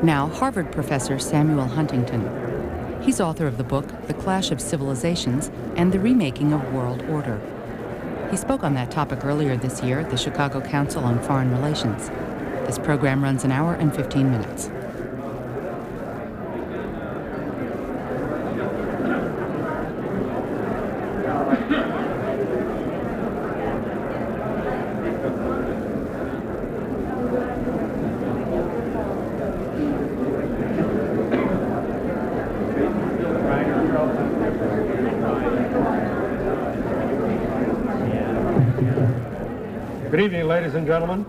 Now Harvard professor Samuel Huntington. He's author of the book The Clash of Civilizations and the Remaking of World Order. He spoke on that topic earlier this year at the Chicago Council on Foreign Relations. This program runs an hour and 15 minutes. Good evening, ladies and gentlemen.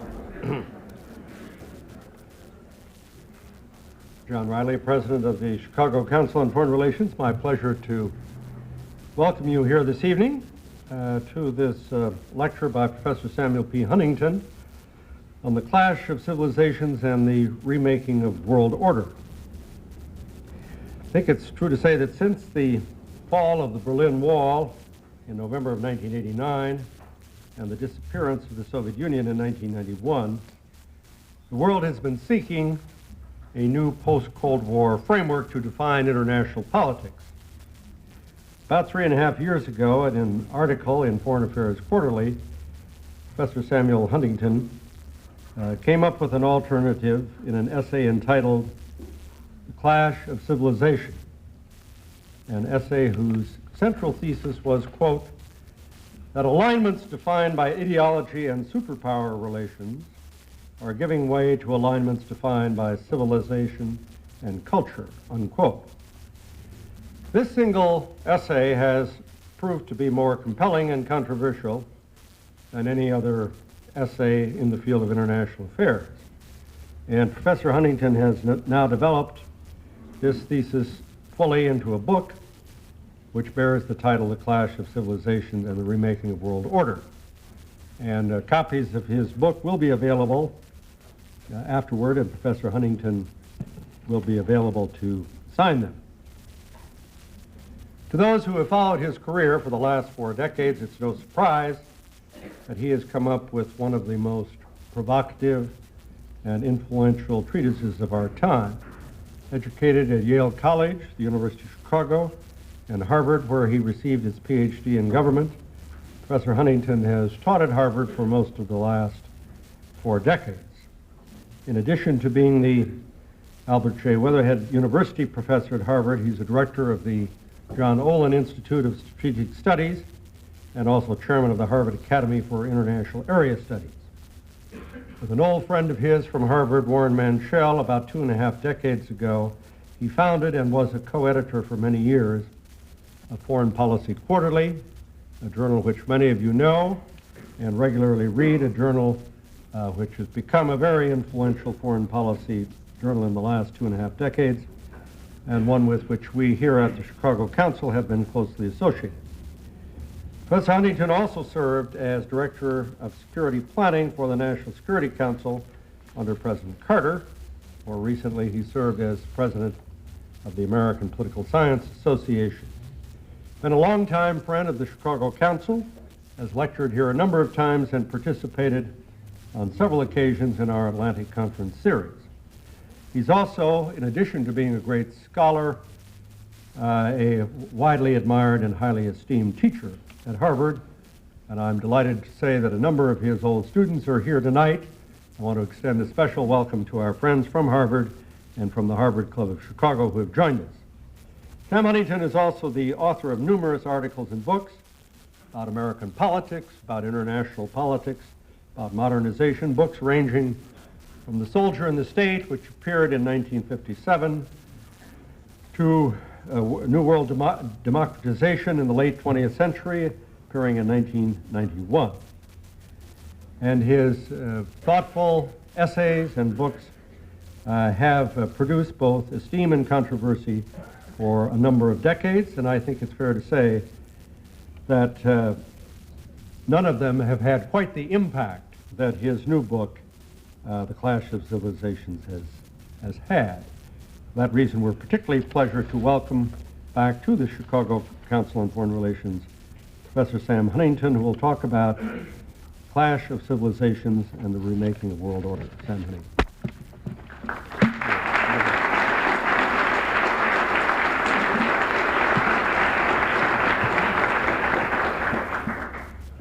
John Riley, President of the Chicago Council on Foreign Relations. My pleasure to welcome you here this evening to this lecture by Professor Samuel P. Huntington on the clash of civilizations and the remaking of world order. I think it's true to say that since the fall of the Berlin Wall in November of 1989 and the disappearance of the Soviet Union in 1991, the world has been seeking a new post-Cold War framework to define international politics. About 3.5 years ago, in an article in Foreign Affairs Quarterly, Professor Samuel Huntington came up with an alternative in an essay entitled The Clash of Civilization, an essay whose central thesis was, quote, that alignments defined by ideology and superpower relations are giving way to alignments defined by civilization and culture, unquote. This single essay has proved to be more compelling and controversial than any other essay in the field of international affairs. And Professor Huntington has now developed this thesis fully into a book which bears the title The Clash of Civilizations and the Remaking of World Order. And copies of his book will be available afterward, and Professor Huntington will be available to sign them. To those who have followed his career for the last 4 decades, it's no surprise that he has come up with one of the most provocative and influential treatises of our time. Educated at Yale College, the University of Chicago, and Harvard, where he received his PhD in government, Professor Huntington has taught at Harvard for most of the last 4 decades. In addition to being the Albert J. Weatherhead University professor at Harvard, he's a director of the John Olin Institute of Strategic Studies and also chairman of the Harvard Academy for International Area Studies. With an old friend of his from Harvard, Warren Manchell, about 2.5 decades ago, he founded and was a co-editor for many years of Foreign Policy Quarterly, a journal which many of you know and regularly read, a journal which has become a very influential foreign policy journal in the last 2.5 decades, and one with which we here at the Chicago Council have been closely associated. Professor Huntington also served as Director of Security Planning for the National Security Council under President Carter. More recently, he served as President of the American Political Science Association. Been a longtime friend of the Chicago Council, has lectured here a number of times and participated on several occasions in our Atlantic Conference series. He's also, in addition to being a great scholar, a widely admired and highly esteemed teacher at Harvard, and I'm delighted to say that a number of his old students are here tonight. I want to extend a special welcome to our friends from Harvard and from the Harvard Club of Chicago who have joined us. Sam Huntington is also the author of numerous articles and books about American politics, about international politics, about modernization, books ranging from The Soldier and the State, which appeared in 1957, to New World Democratization in the late 20th century, appearing in 1991. And his thoughtful essays and books have produced both esteem and controversy for a number of decades, and I think it's fair to say that none of them have had quite the impact that his new book, The Clash of Civilizations, has had. For that reason, we're particularly pleased to welcome back to the Chicago Council on Foreign Relations Professor Sam Huntington, who will talk about Clash of Civilizations and the Remaking of World Order. Sam Huntington.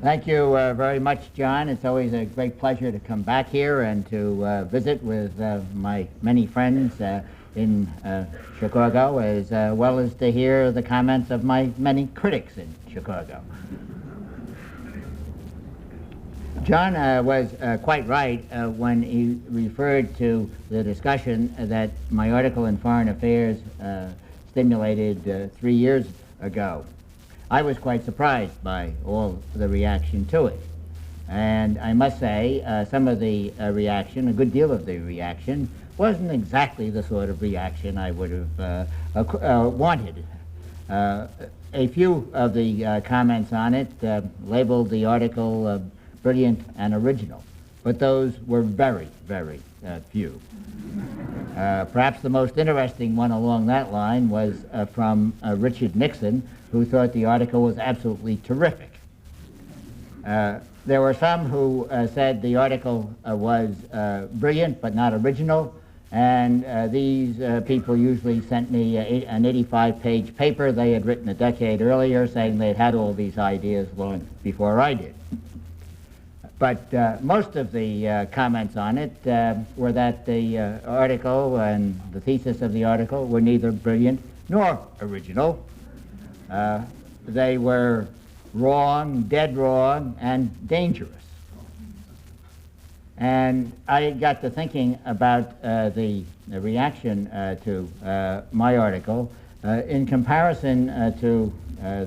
Thank you very much, John. It's always a great pleasure to come back here and to visit with my many friends in Chicago, as well as to hear the comments of my many critics in Chicago. John was quite right when he referred to the discussion that my article in Foreign Affairs stimulated 3 years ago. I was quite surprised by all the reaction to it. And I must say, some of the reaction, a good deal of the reaction, wasn't exactly the sort of reaction I would have wanted. A few of the comments on it labeled the article brilliant and original, but those were very, very few. Perhaps the most interesting one along that line was from Richard Nixon, who thought the article was absolutely terrific. There were some who said the article was brilliant but not original, and these people usually sent me an 85-page paper they had written a decade earlier saying they'd had all these ideas long before I did. But most of the comments on it were that the article and the thesis of the article were neither brilliant nor original. They were wrong, dead wrong, and dangerous. And I got to thinking about the reaction to my article in comparison to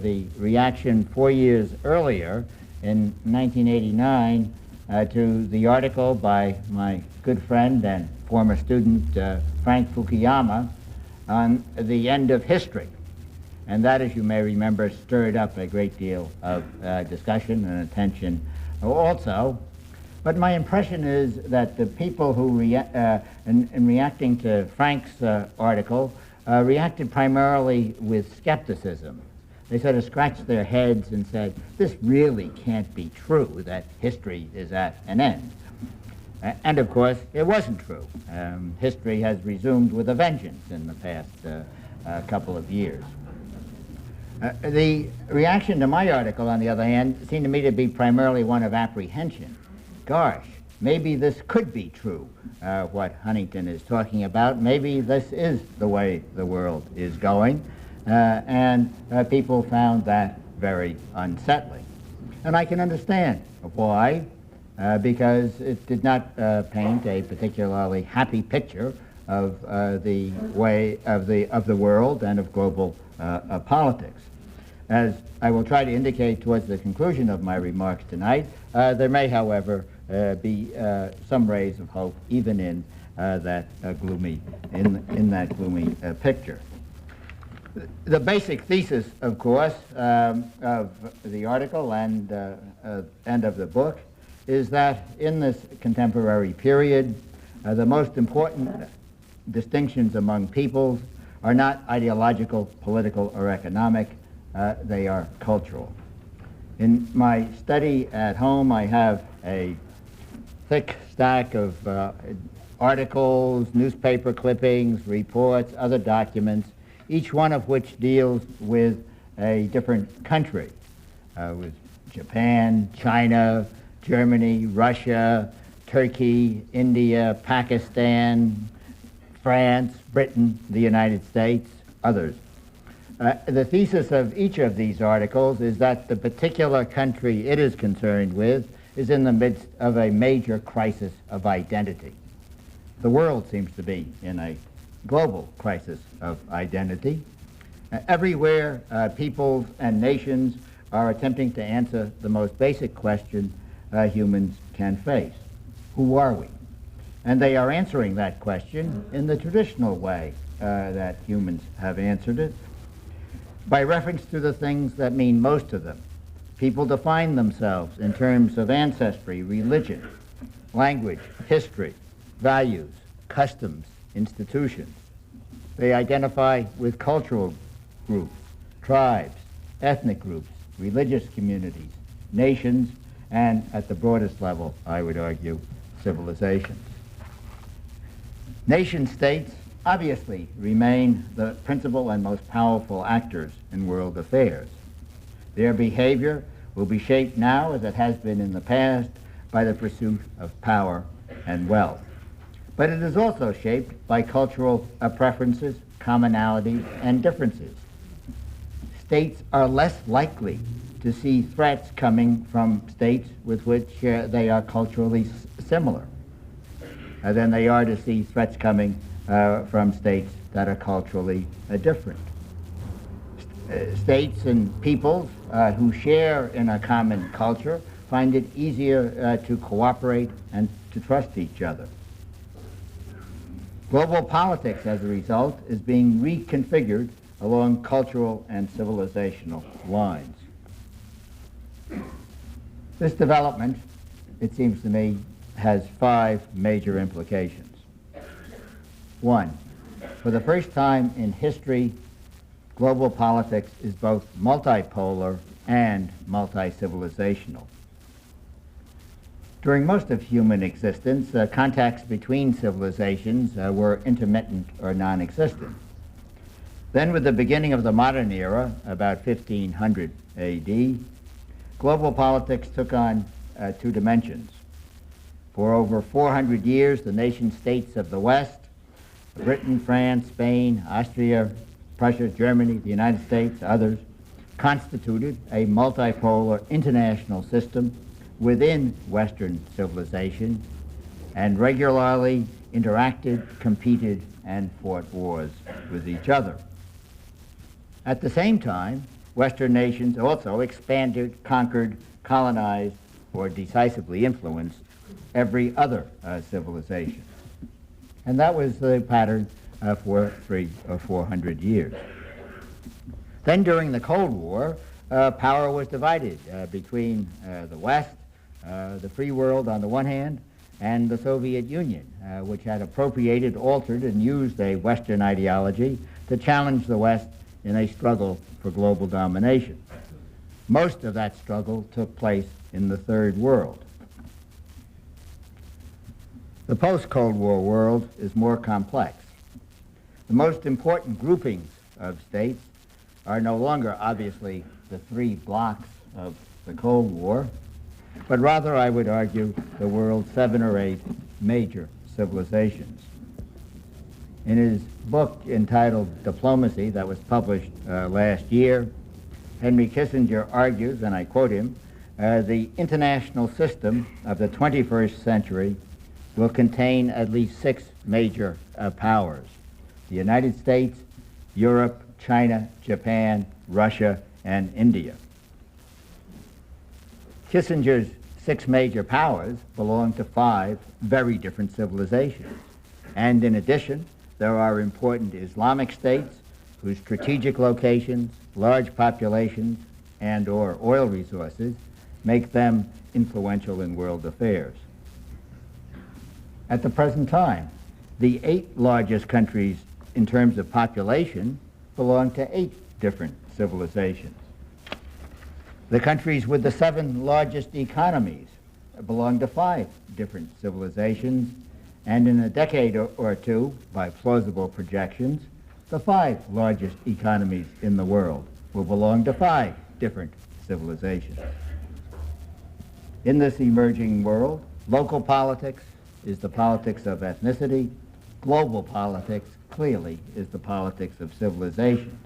the reaction 4 years earlier in 1989 to the article by my good friend and former student Frank Fukuyama on the end of history. And that, as you may remember, stirred up a great deal of discussion and attention also. But my impression is that the people who, in reacting to Frank's article, reacted primarily with skepticism. They sort of scratched their heads and said, this really can't be true, that history is at an end. And of course, it wasn't true. History has resumed with a vengeance in the past couple of years. The reaction to my article, on the other hand, seemed to me to be primarily one of apprehension. Gosh, maybe this could be true, what Huntington is talking about. Maybe this is the way the world is going. And people found that very unsettling. And I can understand why, because it did not paint a particularly happy picture of the way of the world and of global politics. As I will try to indicate towards the conclusion of my remarks tonight, there may, however, be some rays of hope even in that gloomy picture. The basic thesis, of course, of the article and of the book is that in this contemporary period, the most important distinctions among peoples are not ideological, political, or economic. They are cultural. In my study at home, I have a thick stack of articles, newspaper clippings, reports, other documents, each one of which deals with a different country, with Japan, China, Germany, Russia, Turkey, India, Pakistan, France, Britain, the United States, others. The thesis of each of these articles is that the particular country it is concerned with is in the midst of a major crisis of identity. The world seems to be in a global crisis of identity. Everywhere, peoples and nations are attempting to answer the most basic question humans can face. Who are we? And they are answering that question in the traditional way that humans have answered it, by reference to the things that mean most to them. People define themselves in terms of ancestry, religion, language, history, values, customs, institutions. They identify with cultural groups, tribes, ethnic groups, religious communities, nations, and at the broadest level, I would argue, civilizations. Nation-states obviously remain the principal and most powerful actors in world affairs. Their behavior, will be shaped now, as it has been in the past, by the pursuit of power and wealth. But it is also shaped by cultural preferences, commonalities, and differences. States are less likely to see threats coming from states with which they are culturally similar than they are to see threats coming from states that are culturally different. States and peoples who share in a common culture find it easier to cooperate and to trust each other. Global politics, as a result, is being reconfigured along cultural and civilizational lines. This development, it seems to me, has 5 major implications. 1, for the first time in history, global politics is both multipolar and multi-civilizational. During most of human existence, contacts between civilizations were intermittent or non-existent. Then, with the beginning of the modern era, about 1500 AD, global politics took on 2 dimensions. For over 400 years, the nation-states of the West, Britain, France, Spain, Austria, Prussia, Germany, the United States, others, constituted a multipolar international system within Western civilization and regularly interacted, competed, and fought wars with each other. At the same time, Western nations also expanded, conquered, colonized, or decisively influenced every other civilization. And that was the pattern for 300 or 400 years. Then during the Cold War, power was divided between the West, the free world on the one hand, and the Soviet Union, which had appropriated, altered, and used a Western ideology to challenge the West in a struggle for global domination. Most of that struggle took place in the Third World. The post-Cold War world is more complex. The most important groupings of states are no longer obviously the 3 blocks of the Cold War, but rather, I would argue, the world's 7 or 8 major civilizations. In his book entitled Diplomacy, that was published last year, Henry Kissinger argues, and I quote him, the international system of the 21st century will contain at least 6 major powers: the United States, Europe, China, Japan, Russia, and India. Kissinger's 6 major powers belong to 5 very different civilizations. And in addition, there are important Islamic states whose strategic locations, large populations, and/or oil resources make them influential in world affairs. At the present time, the 8 largest countries in terms of population belong to 8 different civilizations. The countries with the 7 largest economies belong to 5 different civilizations, and in a decade or 2, by plausible projections, the 5 largest economies in the world will belong to 5 different civilizations. In this emerging world, local politics is the politics of ethnicity. Global politics, clearly, is the politics of civilizations.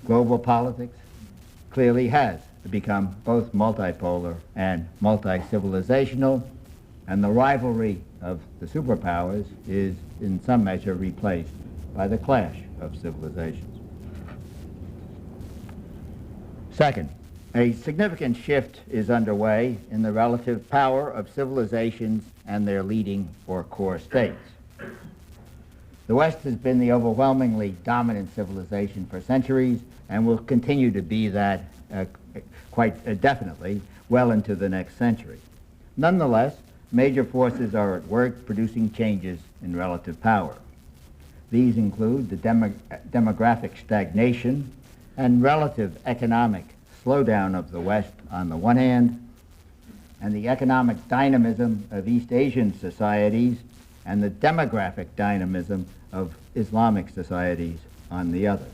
Global politics clearly has become both multipolar and multi-civilizational, and the rivalry of the superpowers is in some measure replaced by the clash of civilizations. Second, a significant shift is underway in the relative power of civilizations and their leading or core states. The West has been the overwhelmingly dominant civilization for centuries and will continue to be that quite definitely well into the next century. Nonetheless, major forces are at work producing changes in relative power. These include the demographic stagnation and relative economic slowdown of the West on the one hand, and the economic dynamism of East Asian societies and the demographic dynamism of Islamic societies on the other.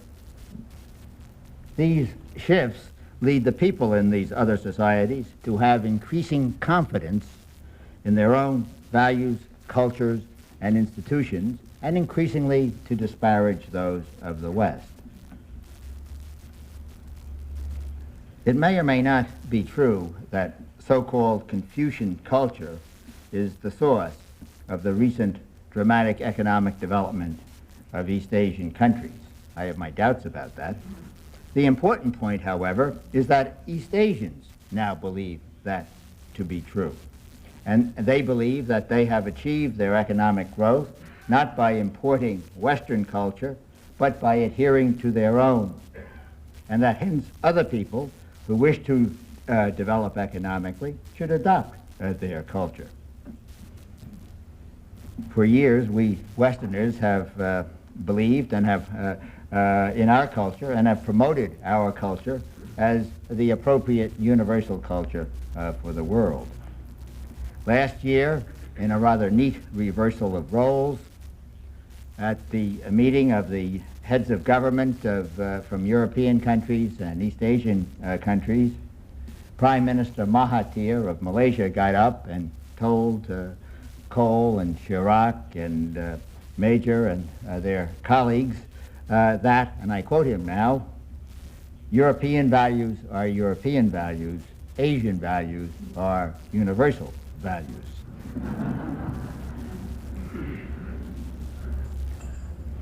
These shifts lead the people in these other societies to have increasing confidence in their own values, cultures, and institutions, and increasingly to disparage those of the West. It may or may not be true that so-called Confucian culture is the source of the recent dramatic economic development of East Asian countries. I have my doubts about that. The important point, however, is that East Asians now believe that to be true. And they believe that they have achieved their economic growth not by importing Western culture, but by adhering to their own. And that hence other people who wish to develop economically should adopt their culture. For years, we Westerners have believed and have in our culture and have promoted our culture as the appropriate universal culture for the world. Last year, in a rather neat reversal of roles, at the meeting of the heads of government from European countries and East Asian countries, Prime Minister Mahathir of Malaysia got up and told Kohl and Chirac and Major and their colleagues that, and I quote him now, European values are European values, Asian values are universal values.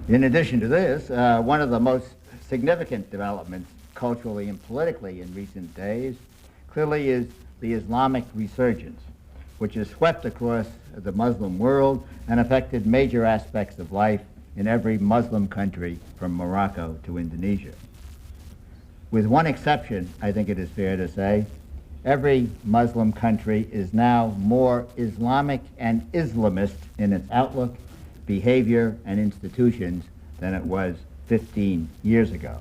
In addition to this, one of the most significant developments culturally and politically in recent days clearly is the Islamic resurgence, which has swept across the Muslim world and affected major aspects of life in every Muslim country from Morocco to Indonesia. With one exception, I think it is fair to say, every Muslim country is now more Islamic and Islamist in its outlook, behavior, and institutions than it was 15 years ago.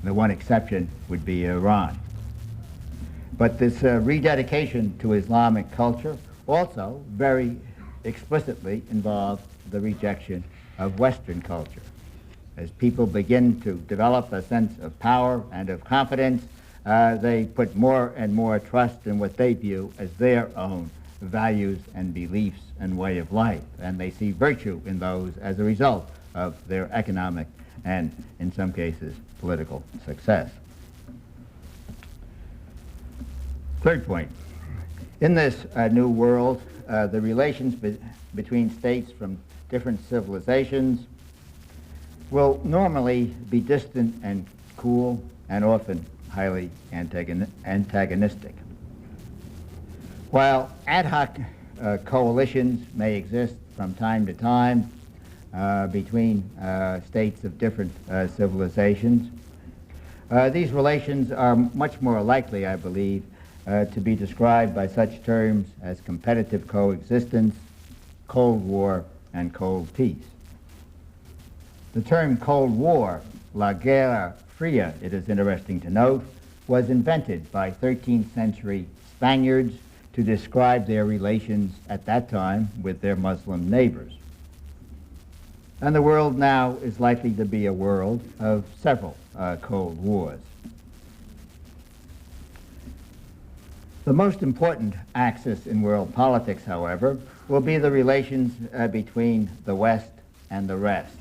The one exception would be Iran. But this rededication to Islamic culture also very explicitly involved the rejection of Western culture. As people begin to develop a sense of power and of confidence, they put more and more trust in what they view as their own values and beliefs and way of life, and they see virtue in those as a result of their economic and, in some cases, political success. Third point. In this new world, the relations between states from different civilizations will normally be distant and cool and often highly antagonistic. While ad hoc coalitions may exist from time to time between states of different civilizations, these relations are much more likely, I believe, to be described by such terms as competitive coexistence, Cold War, and Cold Peace. The term Cold War, La Guerra Fria, it is interesting to note, was invented by 13th century Spaniards to describe their relations at that time with their Muslim neighbors. And the world now is likely to be a world of several Cold Wars. The most important axis in world politics, however, will be the relations between the West and the rest,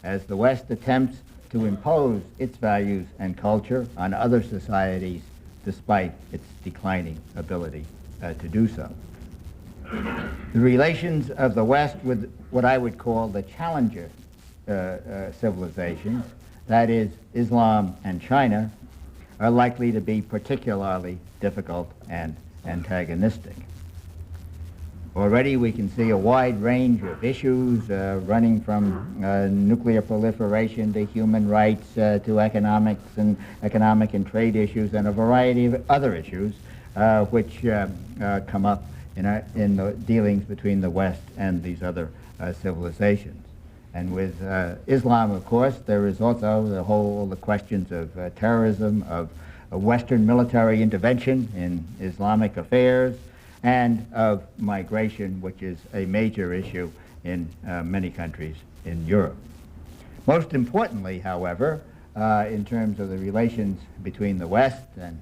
as the West attempts to impose its values and culture on other societies despite its declining ability to do so. The relations of the West with what I would call the challenger civilizations, that is, Islam and China, are likely to be particularly difficult and antagonistic. Already we can see a wide range of issues running from nuclear proliferation to human rights to economic and trade issues and a variety of other issues which come up in the dealings between the West and these other civilizations. And with Islam, of course, there is also the questions of terrorism, of Western military intervention in Islamic affairs, and of migration, which is a major issue in many countries in Europe. Most importantly, however, in terms of the relations between the West and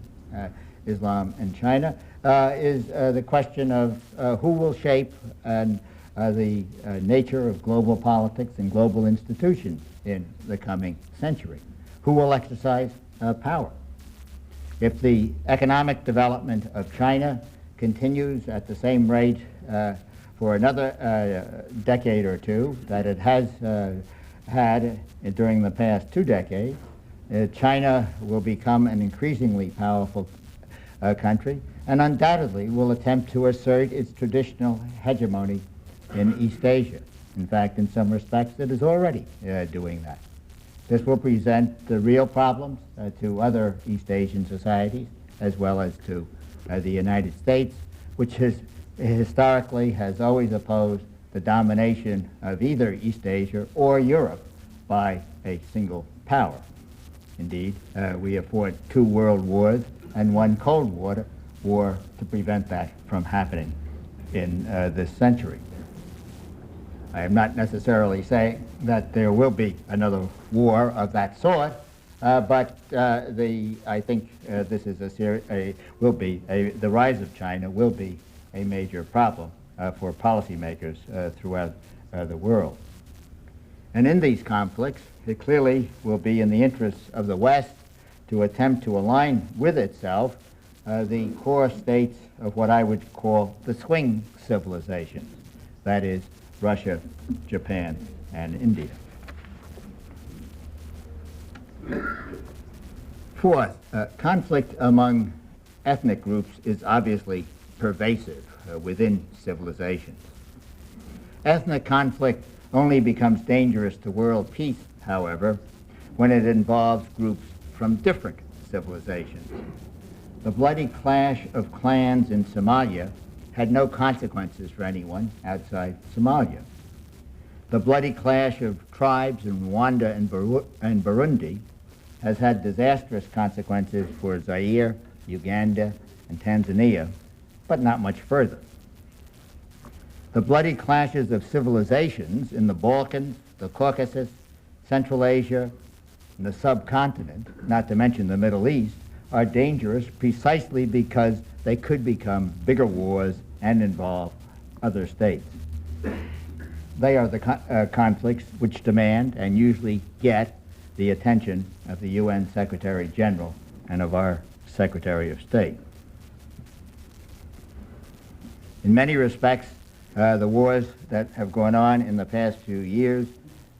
Islam and China is the question of who will shape and the nature of global politics and global institutions in the coming century. Who will exercise power? If the economic development of China continues at the same rate for another decade or two that it has had during the past 2 decades, China will become an increasingly powerful country and undoubtedly will attempt to assert its traditional hegemony in East Asia. In fact, in some respects, it is already doing that. This will present the real problems to other East Asian societies, as well as to the United States, which historically has always opposed the domination of either East Asia or Europe by a single power. Indeed, we have fought 2 world wars and 1 Cold War to prevent that from happening in this century. I am not necessarily saying that there will be another war of that sort, but I think this is the rise of China will be a major problem for policymakers throughout the world. And in these conflicts, it clearly will be in the interests of the West to attempt to align with itself the core states of what I would call the swing civilizations, that is, Russia, Japan, and India. Fourth, conflict among ethnic groups is obviously pervasive within civilizations. Ethnic conflict only becomes dangerous to world peace, however, when it involves groups from different civilizations. The bloody clash of clans in Somalia had no consequences for anyone outside Somalia. The bloody clash of tribes in Rwanda and Burundi has had disastrous consequences for Zaire, Uganda, and Tanzania, but not much further. The bloody clashes of civilizations in the Balkans, the Caucasus, Central Asia, and the subcontinent, not to mention the Middle East, are dangerous precisely because they could become bigger wars and involve other states. They are the conflicts which demand and usually get the attention of the UN Secretary General and of our Secretary of State. In many respects, the wars that have gone on in the past few years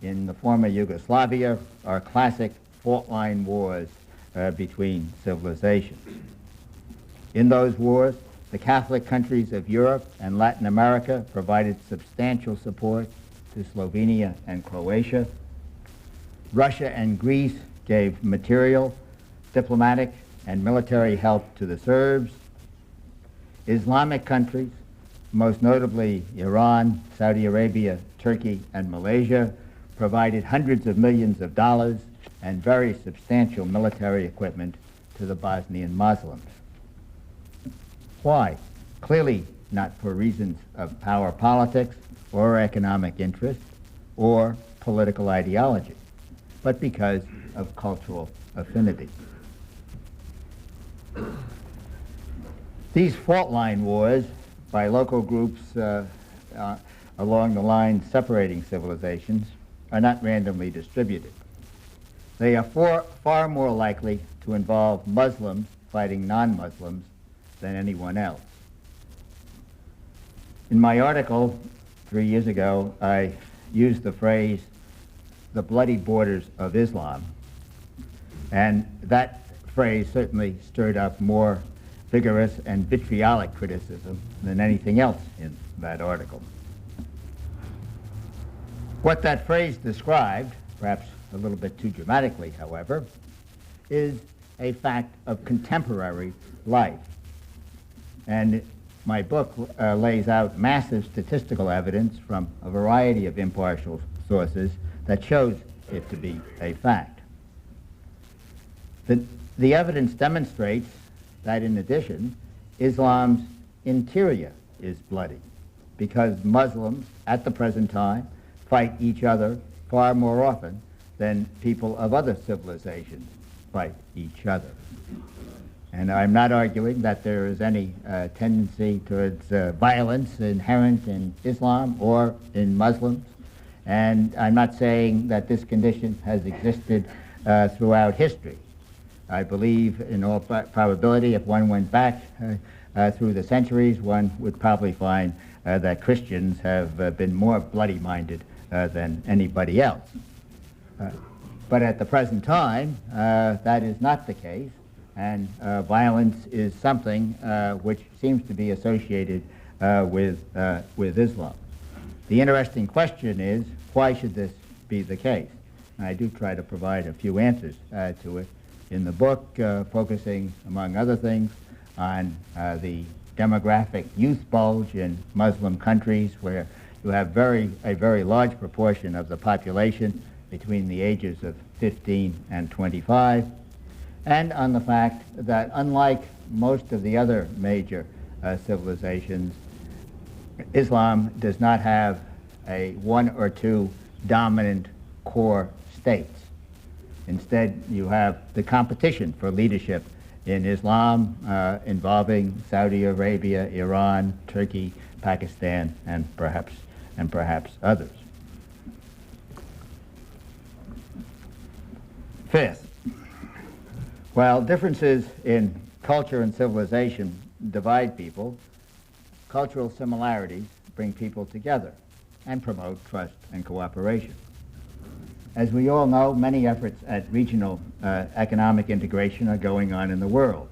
in the former Yugoslavia are classic fault line wars between civilizations. In those wars, the Catholic countries of Europe and Latin America provided substantial support to Slovenia and Croatia. Russia and Greece gave material, diplomatic, and military help to the Serbs. Islamic countries, most notably Iran, Saudi Arabia, Turkey, and Malaysia, provided hundreds of millions of dollars and very substantial military equipment to the Bosnian Muslims. Why? Clearly not for reasons of power politics or economic interest or political ideology, but because of cultural affinity. These fault line wars by local groups along the line separating civilizations are not randomly distributed. They are far more likely to involve Muslims fighting non-Muslims than anyone else. In my article 3 years ago, I used the phrase, the bloody borders of Islam, and that phrase certainly stirred up more vigorous and vitriolic criticism than anything else in that article. What that phrase described, perhaps a little bit too dramatically, however, is a fact of contemporary life. And my book lays out massive statistical evidence from a variety of impartial sources that shows it to be a fact. The evidence demonstrates that, in addition, Islam's interior is bloody, because Muslims at the present time fight each other far more often than people of other civilizations fight each other. And I'm not arguing that there is any tendency towards violence inherent in Islam or in Muslims. And I'm not saying that this condition has existed throughout history. I believe, in all probability, if one went back through the centuries, one would probably find that Christians have been more bloody-minded than anybody else. But at the present time, that is not the case, and violence is something which seems to be associated with Islam. The interesting question is, why should this be the case? And I do try to provide a few answers to it in the book, focusing, among other things, on the demographic youth bulge in Muslim countries, where you have a very large proportion of the population between the ages of 15 and 25, and on the fact that, unlike most of the other major civilizations, Islam does not have a one or two dominant core states. Instead, you have the competition for leadership in Islam involving Saudi Arabia, Iran, Turkey, Pakistan, and perhaps others. Fifth, while differences in culture and civilization divide people, cultural similarities bring people together and promote trust and cooperation. As we all know, many efforts at regional economic integration are going on in the world.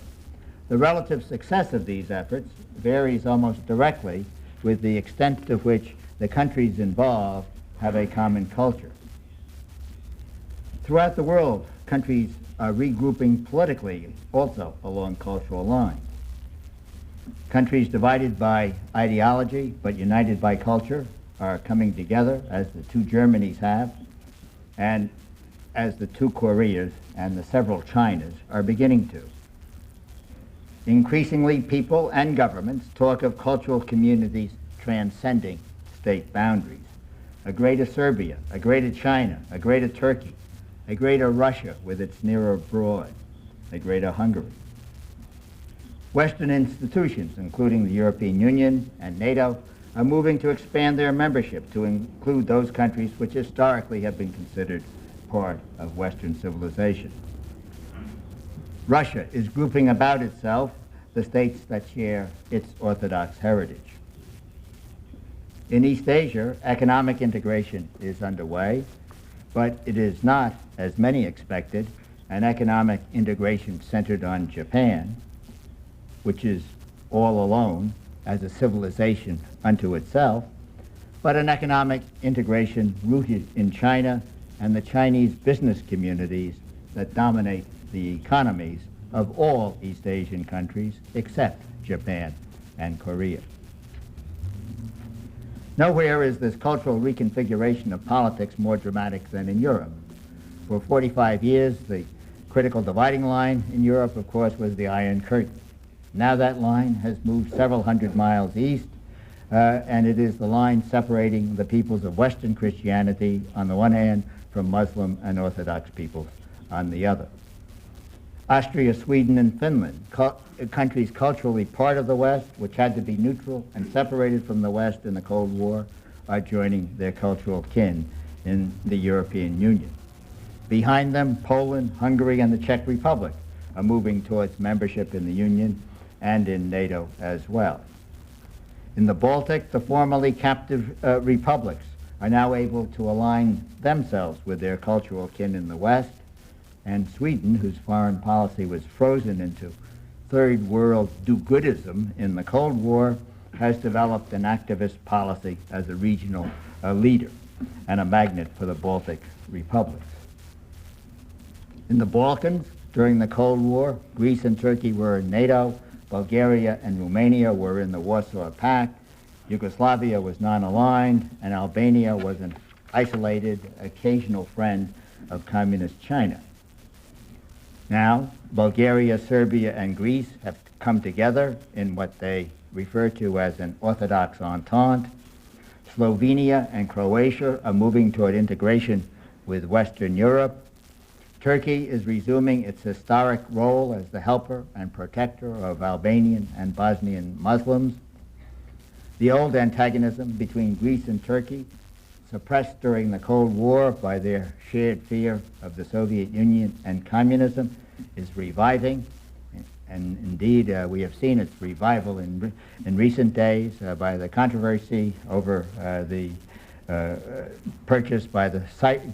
The relative success of these efforts varies almost directly with the extent to which the countries involved have a common culture. Throughout the world, countries are regrouping politically also along cultural lines. Countries divided by ideology but united by culture are coming together, as the two Germanys have, and as the two Koreas and the several Chinas are beginning to. Increasingly, people and governments talk of cultural communities transcending state boundaries. A greater Serbia, a greater China, a greater Turkey, a greater Russia with its nearer broad, a greater Hungary. Western institutions, including the European Union and NATO, are moving to expand their membership to include those countries which historically have been considered part of Western civilization. Russia is grouping about itself the states that share its Orthodox heritage. In East Asia, economic integration is underway, but it is not, as many expected, an economic integration centered on Japan, which is all alone as a civilization unto itself, but an economic integration rooted in China and the Chinese business communities that dominate the economies of all East Asian countries except Japan and Korea. Nowhere is this cultural reconfiguration of politics more dramatic than in Europe. For 45 years, the critical dividing line in Europe, of course, was the Iron Curtain. Now that line has moved several hundred miles east, and it is the line separating the peoples of Western Christianity on the one hand from Muslim and Orthodox peoples on the other. Austria, Sweden, and Finland, countries culturally part of the West, which had to be neutral and separated from the West in the Cold War, are joining their cultural kin in the European Union. Behind them, Poland, Hungary, and the Czech Republic are moving towards membership in the Union and in NATO as well. In the Baltic, the formerly captive republics are now able to align themselves with their cultural kin in the West, and Sweden, whose foreign policy was frozen into third world do-goodism in the Cold War, has developed an activist policy as a regional leader and a magnet for the Baltic republics. In the Balkans, during the Cold War, Greece and Turkey were in NATO, Bulgaria and Romania were in the Warsaw Pact, Yugoslavia was non-aligned, and Albania was an isolated, occasional friend of communist China. Now, Bulgaria, Serbia, and Greece have come together in what they refer to as an Orthodox Entente. Slovenia and Croatia are moving toward integration with Western Europe. Turkey is resuming its historic role as the helper and protector of Albanian and Bosnian Muslims. The old antagonism between Greece and Turkey, suppressed during the Cold War by their shared fear of the Soviet Union and communism, is reviving. And indeed, we have seen its revival in recent days by the controversy over the purchase by the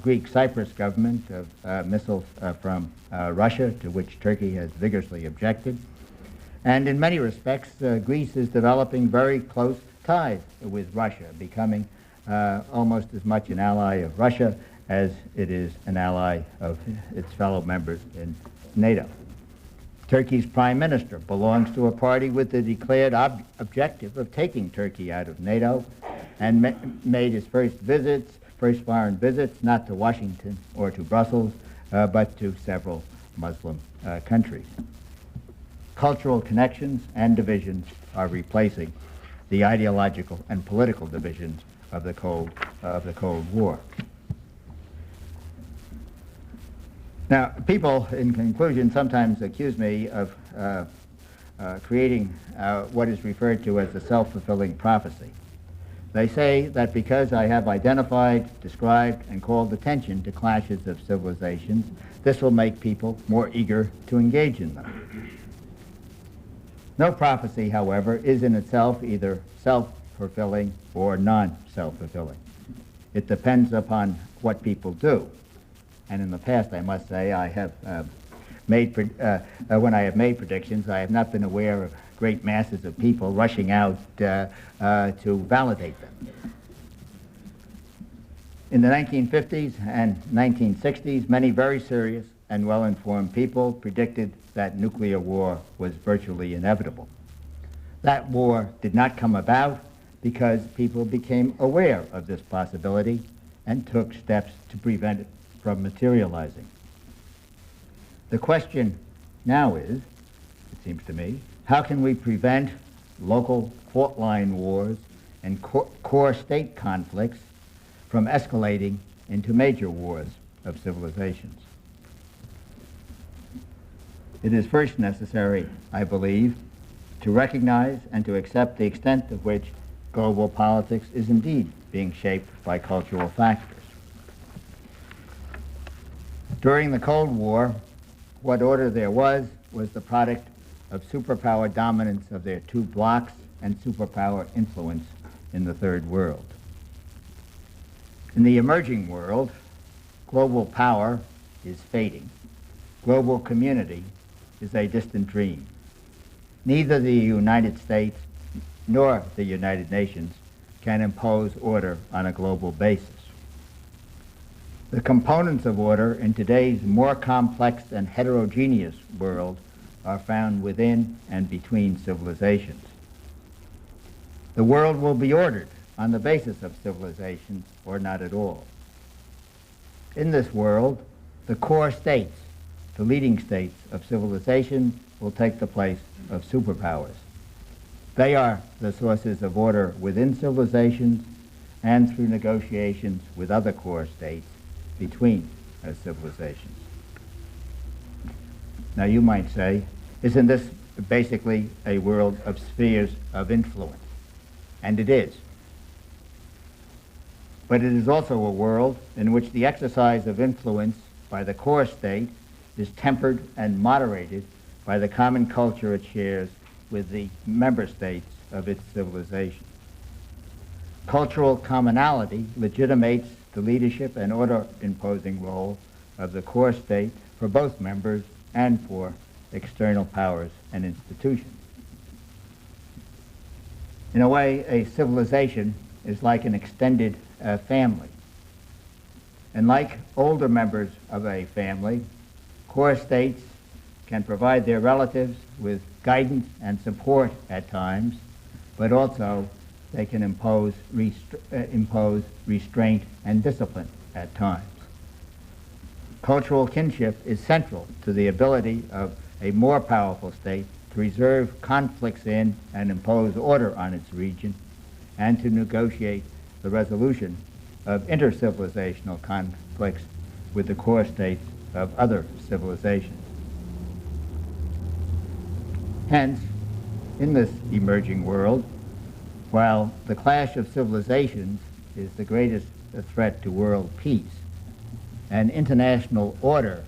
Greek Cyprus government of missiles from Russia, to which Turkey has vigorously objected. And in many respects, Greece is developing very close ties with Russia, becoming almost as much an ally of Russia as it is an ally of its fellow members in NATO. Turkey's prime minister belongs to a party with the declared objective of taking Turkey out of NATO, and made his first foreign visits, not to Washington or to Brussels, but to several Muslim countries. Cultural connections and divisions are replacing the ideological and political divisions of the Cold War. Now, people, in conclusion, sometimes accuse me of creating what is referred to as a self-fulfilling prophecy. They say that because I have identified, described, and called attention to clashes of civilizations, this will make people more eager to engage in them. No prophecy, however, is in itself either self-fulfilling or non-self-fulfilling. It depends upon what people do. And in the past, I must say, I have when I have made predictions, I have not been aware of great masses of people rushing out to validate them. In the 1950s and 1960s, many very serious and well-informed people predicted that nuclear war was virtually inevitable. That war did not come about because people became aware of this possibility and took steps to prevent it from materializing. The question now is, it seems to me, how can we prevent local fault line wars and core state conflicts from escalating into major wars of civilizations? It is first necessary, I believe, to recognize and to accept the extent to which global politics is indeed being shaped by cultural factors. During the Cold War, what order there was the product of superpower dominance of their two blocs and superpower influence in the Third World. In the emerging world, global power is fading. Global community is a distant dream. Neither the United States nor the United Nations can impose order on a global basis. The components of order in today's more complex and heterogeneous world are found within and between civilizations. The world will be ordered on the basis of civilizations or not at all. In this world, the core states, the leading states of civilization, will take the place of superpowers. They are the sources of order within civilizations and through negotiations with other core states between civilizations. Now you might say, isn't this basically a world of spheres of influence? And it is. But it is also a world in which the exercise of influence by the core state is tempered and moderated by the common culture it shares with the member states of its civilization. Cultural commonality legitimates the leadership and order-imposing role of the core state for both members and for external powers and institutions. In a way, a civilization is like an extended family. And like older members of a family, core states can provide their relatives with guidance and support at times, but also they can impose restraint and discipline at times. Cultural kinship is central to the ability of a more powerful state to reserve conflicts in and impose order on its region, and to negotiate the resolution of intercivilizational conflicts with the core states of other civilizations. Hence, in this emerging world, while the clash of civilizations is the greatest threat to world peace, an international order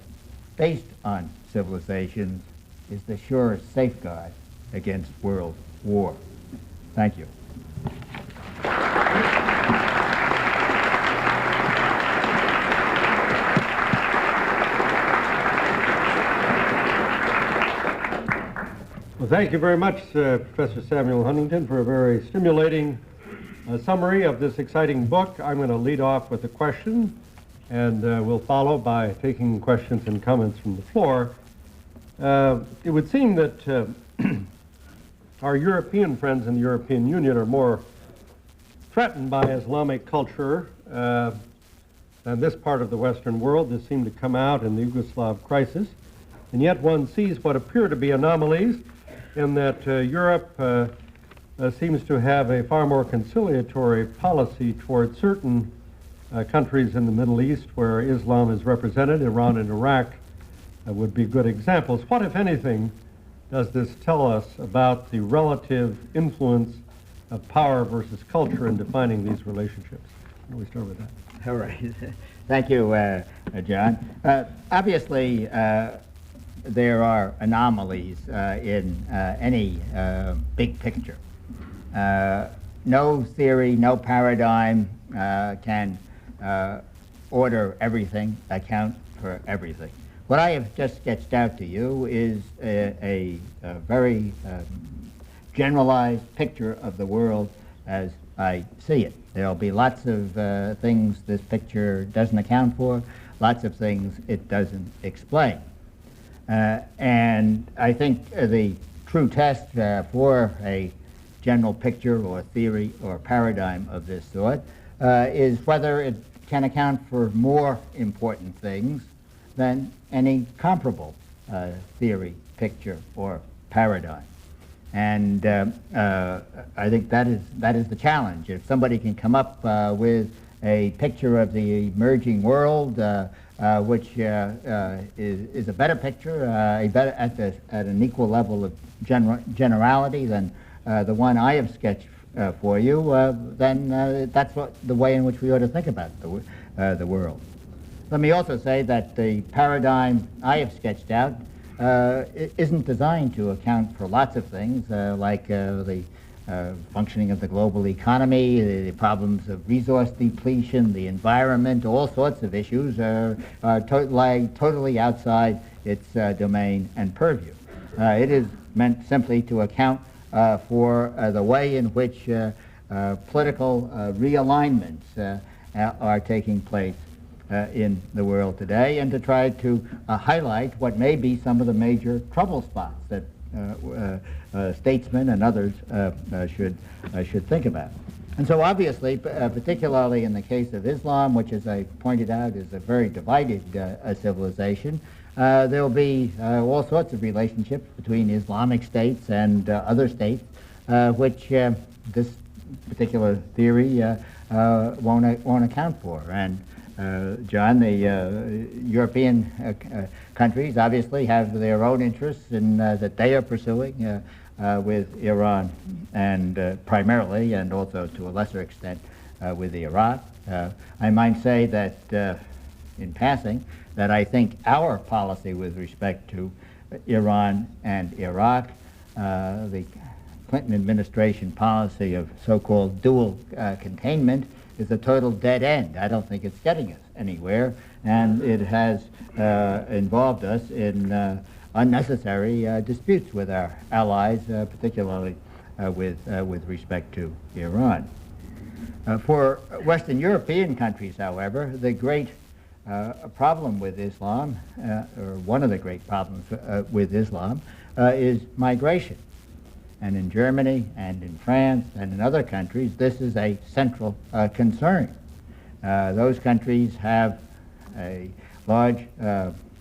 based on civilizations is the surest safeguard against world war. Thank you. Well, thank you very much, Professor Samuel Huntington, for a very stimulating summary of this exciting book. I'm going to lead off with a question, and we'll follow by taking questions and comments from the floor. It would seem that our European friends in the European Union are more threatened by Islamic culture than this part of the Western world. This seemed to come out in the Yugoslav crisis, and yet one sees what appear to be anomalies in that Europe seems to have a far more conciliatory policy toward certain countries in the Middle East where Islam is represented. Iran and Iraq would be good examples. What, if anything, does this tell us about the relative influence of power versus culture in defining these relationships? Why don't we start with that? All right. Thank you, John. Obviously, there are anomalies in any big picture. No theory, no paradigm can order everything, account for everything. What I have just sketched out to you is a very generalized picture of the world as I see it. There'll be lots of things this picture doesn't account for, lots of things it doesn't explain. And I think the true test for a general picture or theory or paradigm of this sort is whether it can account for more important things than any comparable theory, picture, or paradigm. And I think that is the challenge. If somebody can come up with a picture of the emerging world which is a better picture, at an equal level of generality than the one I have sketched for you, then that's the way in which we ought to think about the world. Let me also say that the paradigm I have sketched out isn't designed to account for lots of things, like the functioning of the global economy, the problems of resource depletion, the environment, all sorts of issues lie totally outside its domain and purview. It is meant simply to account for the way in which political realignments are taking place in the world today, and to try to highlight what may be some of the major trouble spots that statesmen and others should think about. And so obviously, particularly in the case of Islam, which, as I pointed out, is a very divided civilization, there will be all sorts of relationships between Islamic states and other states, which this particular theory won't account for. And John, the European countries obviously have their own interests in that they are pursuing with Iran, and primarily, and also to a lesser extent, with Iraq. I might say that, in passing, that I think our policy with respect to Iran and Iraq, the Clinton administration policy of so-called dual containment, is a total dead end. I don't think it's getting us anywhere, and it has involved us in unnecessary disputes with our allies, particularly with respect to Iran. For Western European countries, however, the great problem with Islam, or one of the great problems with Islam, is migration. And in Germany and in France and in other countries, this is a central concern. Those countries have a large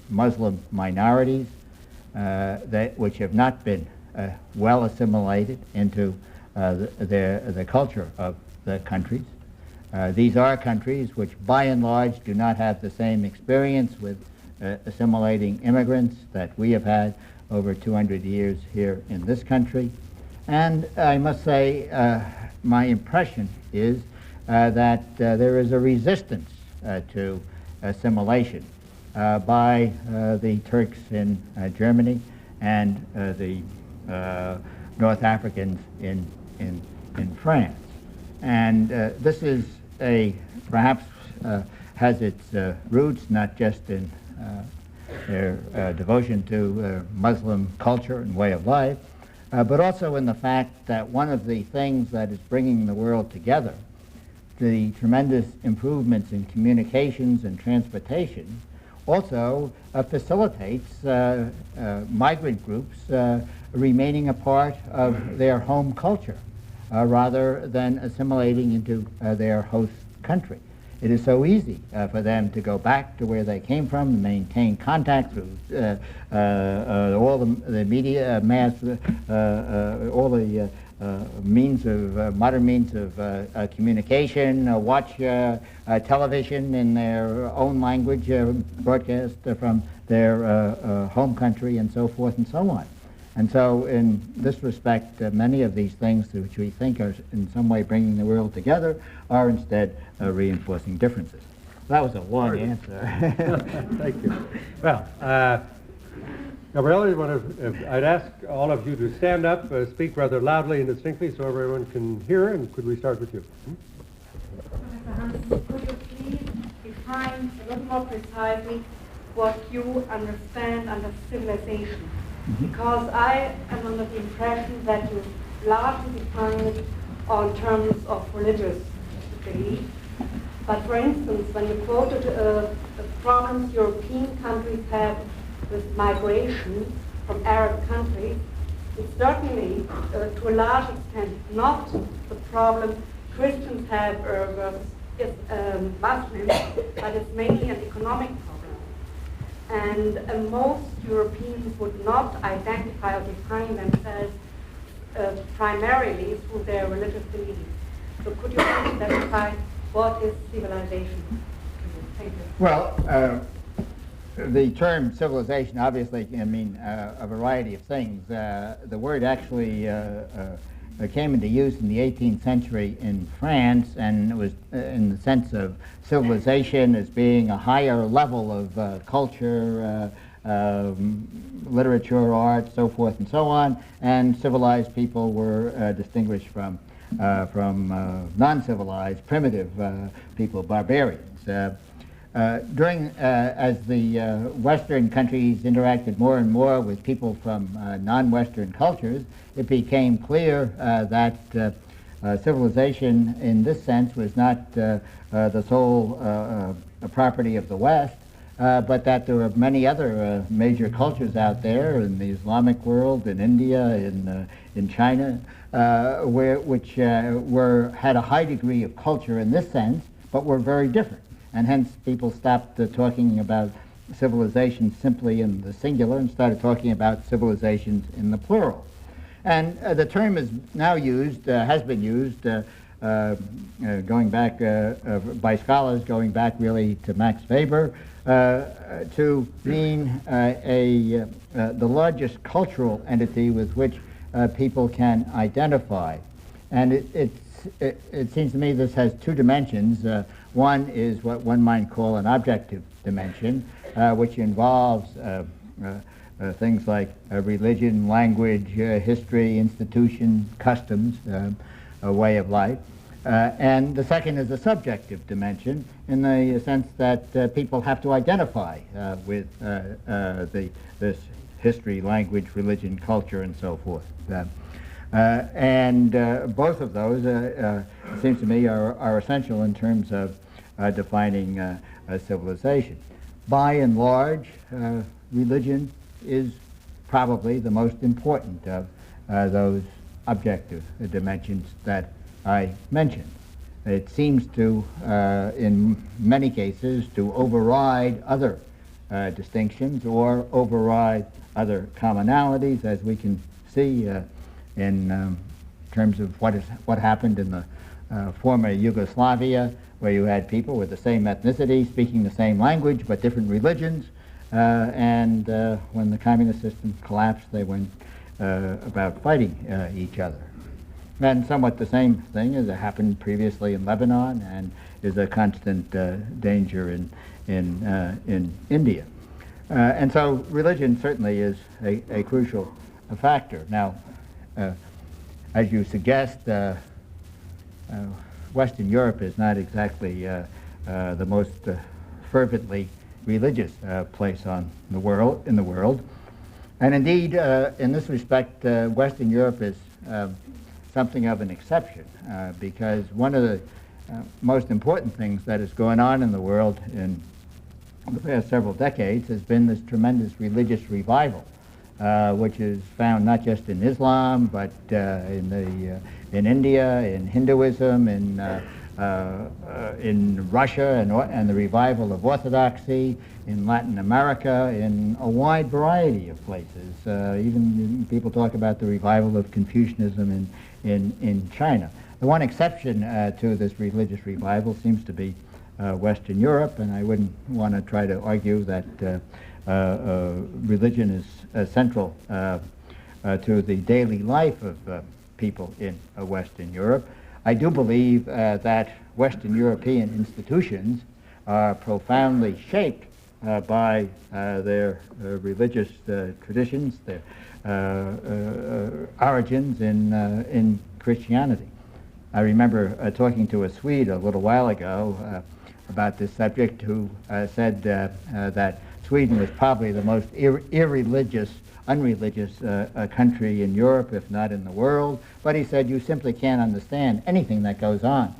Muslim minorities which have not been well assimilated into the culture of the countries. These are countries which, by and large, do not have the same experience with assimilating immigrants that we have had over 200 years here in this country. And I must say, my impression is that there is a resistance to assimilation by the Turks in Germany and the North Africans in France. And this is perhaps has its roots not just in their devotion to Muslim culture and way of life, but also in the fact that one of the things that is bringing the world together, the tremendous improvements in communications and transportation, also facilitates migrant groups remaining a part of their home culture rather than assimilating into their host country. It is so easy for them to go back to where they came from and maintain contact through all the media, all the modern means of communication, watch television in their own language, broadcast from their home country, and so forth and so on. And so in this respect, many of these things which we think are in some way bringing the world together are instead reinforcing differences. That was a long answer. Thank you. Well, Gabriele, I'd ask all of you to stand up, speak rather loudly and distinctly so everyone can hear, and could we start with you? Professor Hans, could you please define a little more precisely what you understand under civilization? Because I am under the impression that you largely define it on terms of religious belief. But for instance, when you quoted the problems European countries have with migration from Arab countries, it's certainly, to a large extent, not the problem Christians have versus Muslims, but it's mainly an economic problem. And most Europeans would not identify or define themselves primarily through their religious beliefs. So could you please clarify what is civilization? Thank you. Well, the term civilization obviously can mean a variety of things. The word actually came into use in the 18th century in France, and it was in the sense of civilization as being a higher level of culture, literature, art, so forth and so on, and civilized people were distinguished from non-civilized, primitive people, barbarians. As the Western countries interacted more and more with people from non-Western cultures, it became clear that civilization in this sense was not the sole property of the West, but that there were many other major cultures out there in the Islamic world, in India, in China, which had a high degree of culture in this sense, but were very different. And hence people stopped talking about civilizations simply in the singular and started talking about civilizations in the plural. And the term is now used, has been used, going back by scholars going back really to Max Weber, to mean the largest cultural entity with which people can identify. And it seems to me this has two dimensions. One is what one might call an objective dimension, which involves things like religion, language, history, institutions, customs, a way of life. And the second is a subjective dimension in the sense that people have to identify with this history, language, religion, culture, and so forth. And both of those, it seems to me, are essential in terms of defining a civilization. By and large, religion is probably the most important of those objective dimensions that I mentioned. It seems to, in many cases, to override other distinctions or override other commonalities, as we can see in terms of what happened in the former Yugoslavia, where you had people with the same ethnicity, speaking the same language, but different religions. And when the communist system collapsed, they went about fighting each other. And somewhat the same thing as happened previously in Lebanon and is a constant danger in India. And so religion certainly is a crucial factor. Now, as you suggest, Western Europe is not exactly the most fervently religious place in the world. And indeed, in this respect, Western Europe is something of an exception because one of the most important things that is going on in the world in the past several decades has been this tremendous religious revival, which is found not just in Islam, but in India, in Hinduism, in Russia, and the revival of Orthodoxy, in Latin America, in a wide variety of places. Even people talk about the revival of Confucianism in China. The one exception to this religious revival seems to be Western Europe, and I wouldn't want to try to argue that religion is central to the daily life of people in Western Europe. I do believe that Western European institutions are profoundly shaped by their religious traditions, their origins in Christianity. I remember talking to a Swede a little while ago about this subject who said that Sweden was probably the most unreligious country in Europe, if not in the world. But he said you simply can't understand anything that goes on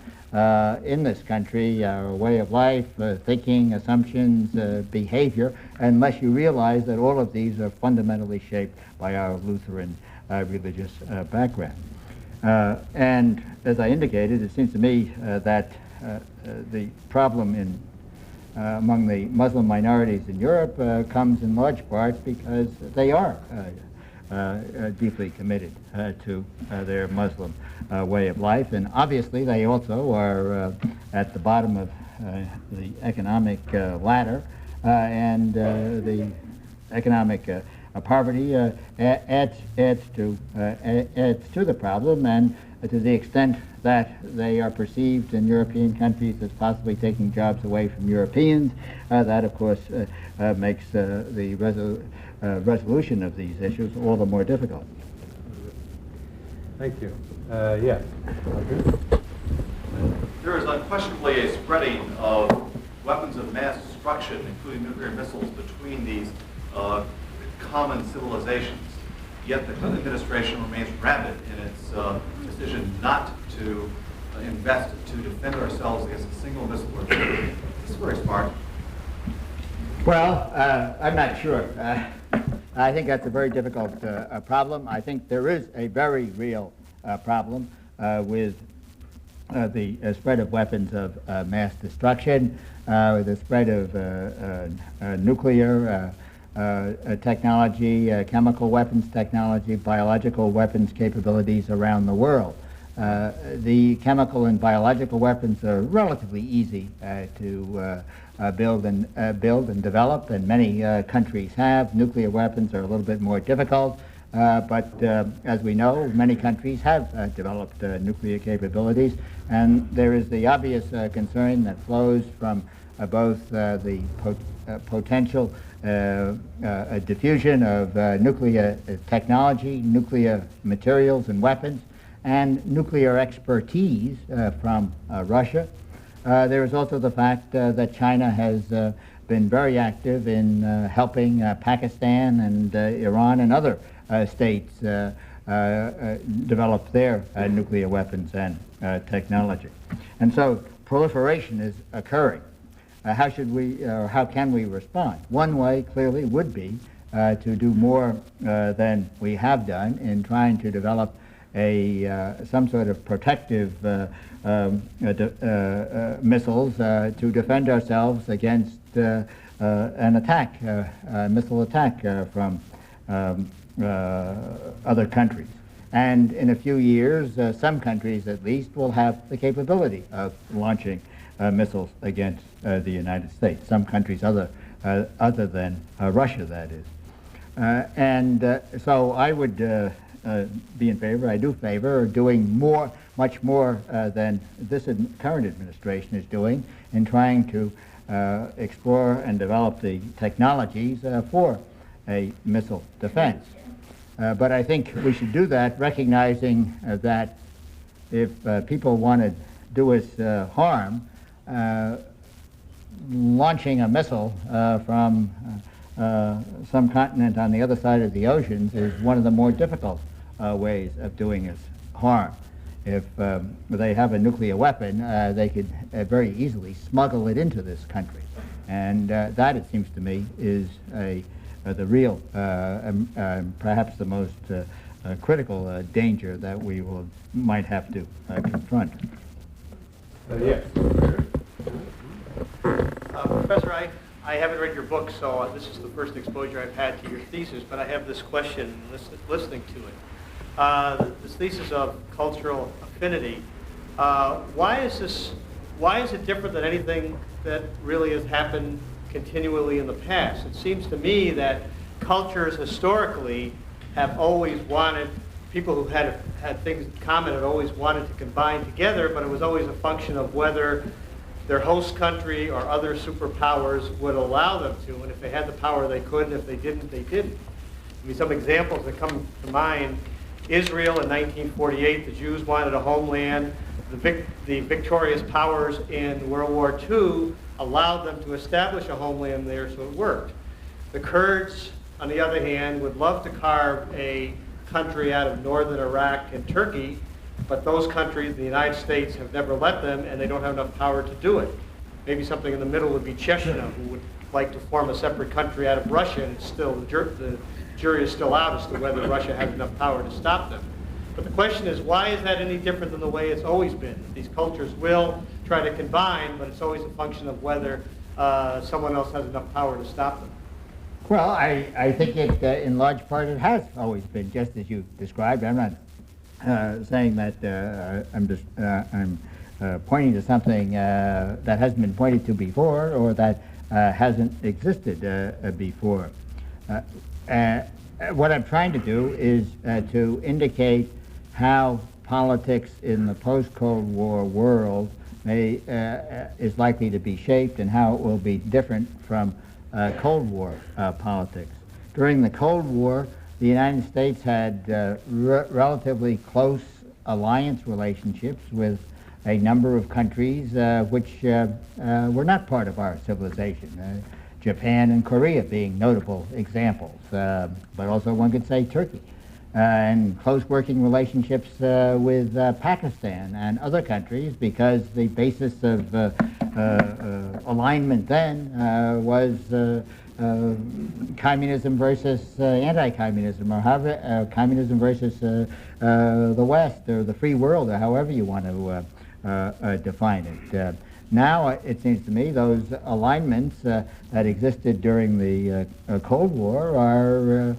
in this country, our way of life, thinking, assumptions, behavior, unless you realize that all of these are fundamentally shaped by our Lutheran religious background. And as I indicated, it seems to me that the problem among the Muslim minorities in Europe comes in large part because they are deeply committed to their Muslim way of life, and obviously they also are at the bottom of the economic ladder, and the economic poverty adds to the problem, and to the extent that they are perceived in European countries as possibly taking jobs away from Europeans, that of course makes the resolution of these issues all the more difficult. Thank you. Yes. There is unquestionably a spreading of weapons of mass destruction, including nuclear missiles, between these common civilizations. Yet the Clinton administration remains rabid in its decision not to invest to defend ourselves against a single missile or two. This is very smart. Well, I'm not sure. I think that's a very difficult problem. I think there is a very real problem with the spread of weapons of mass destruction, the spread of nuclear technology, chemical weapons technology, biological weapons capabilities around the world. The chemical and biological weapons are relatively easy to build and develop, and many countries have. Nuclear weapons are a little bit more difficult, but as we know, many countries have developed nuclear capabilities, and there is the obvious concern that flows from both the potential diffusion of nuclear technology, nuclear materials and weapons, and nuclear expertise from Russia. There is also the fact that China has been very active in helping Pakistan and Iran and other states develop their nuclear weapons and technology. And so proliferation is occurring. How can we respond? One way clearly would be to do more than we have done in trying to develop some sort of protective missiles to defend ourselves against an attack, missile attack from other countries. And in a few years, some countries at least will have the capability of launching missiles against the United States. Some countries other than Russia, that is. So I would be in favor, I do favor doing much more than this current administration is doing in trying to explore and develop the technologies for a missile defense. But I think we should do that recognizing that if people want to do us harm, launching a missile from some continent on the other side of the oceans is one of the more difficult ways of doing us harm. If they have a nuclear weapon, they could very easily smuggle it into this country. And that, it seems to me, is the real, perhaps the most critical danger that we might have to confront. Yes. Professor, I haven't read your book, so this is the first exposure I've had to your thesis, but I have this question listening to it. This thesis of cultural affinity, why is it different than anything that really has happened continually in the past? It seems to me that cultures historically have always wanted, people who had things in common had always wanted to combine together, but it was always a function of whether their host country or other superpowers would allow them to, and if they had the power they could, and if they didn't, they didn't. I mean, some examples that come to mind: Israel in 1948, the Jews wanted a homeland. The victorious powers in World War II allowed them to establish a homeland there, so it worked. The Kurds, on the other hand, would love to carve a country out of northern Iraq and Turkey, but those countries, the United States, have never let them, and they don't have enough power to do it. Maybe something in the middle would be Chechnya, who would like to form a separate country out of Russia, and it's still, the jury is still out as to whether Russia has enough power to stop them. But the question is, why is that any different than the way it's always been? These cultures will try to combine, but it's always a function of whether someone else has enough power to stop them. Well, I think it, in large part, it has always been just as you described. I'm not saying that I'm pointing to something that hasn't been pointed to before or that hasn't existed before. What I'm trying to do is to indicate how politics in the post-Cold War world is likely to be shaped and how it will be different from Cold War politics. During the Cold War, the United States had relatively close alliance relationships with a number of countries which were not part of our civilization. Japan and Korea being notable examples, but also one could say Turkey. And close working relationships with Pakistan and other countries, because the basis of alignment then was communism versus anti-communism, or communism versus the West, or the free world, or however you want to define it. Now, it seems to me, those alignments that existed during the Cold War are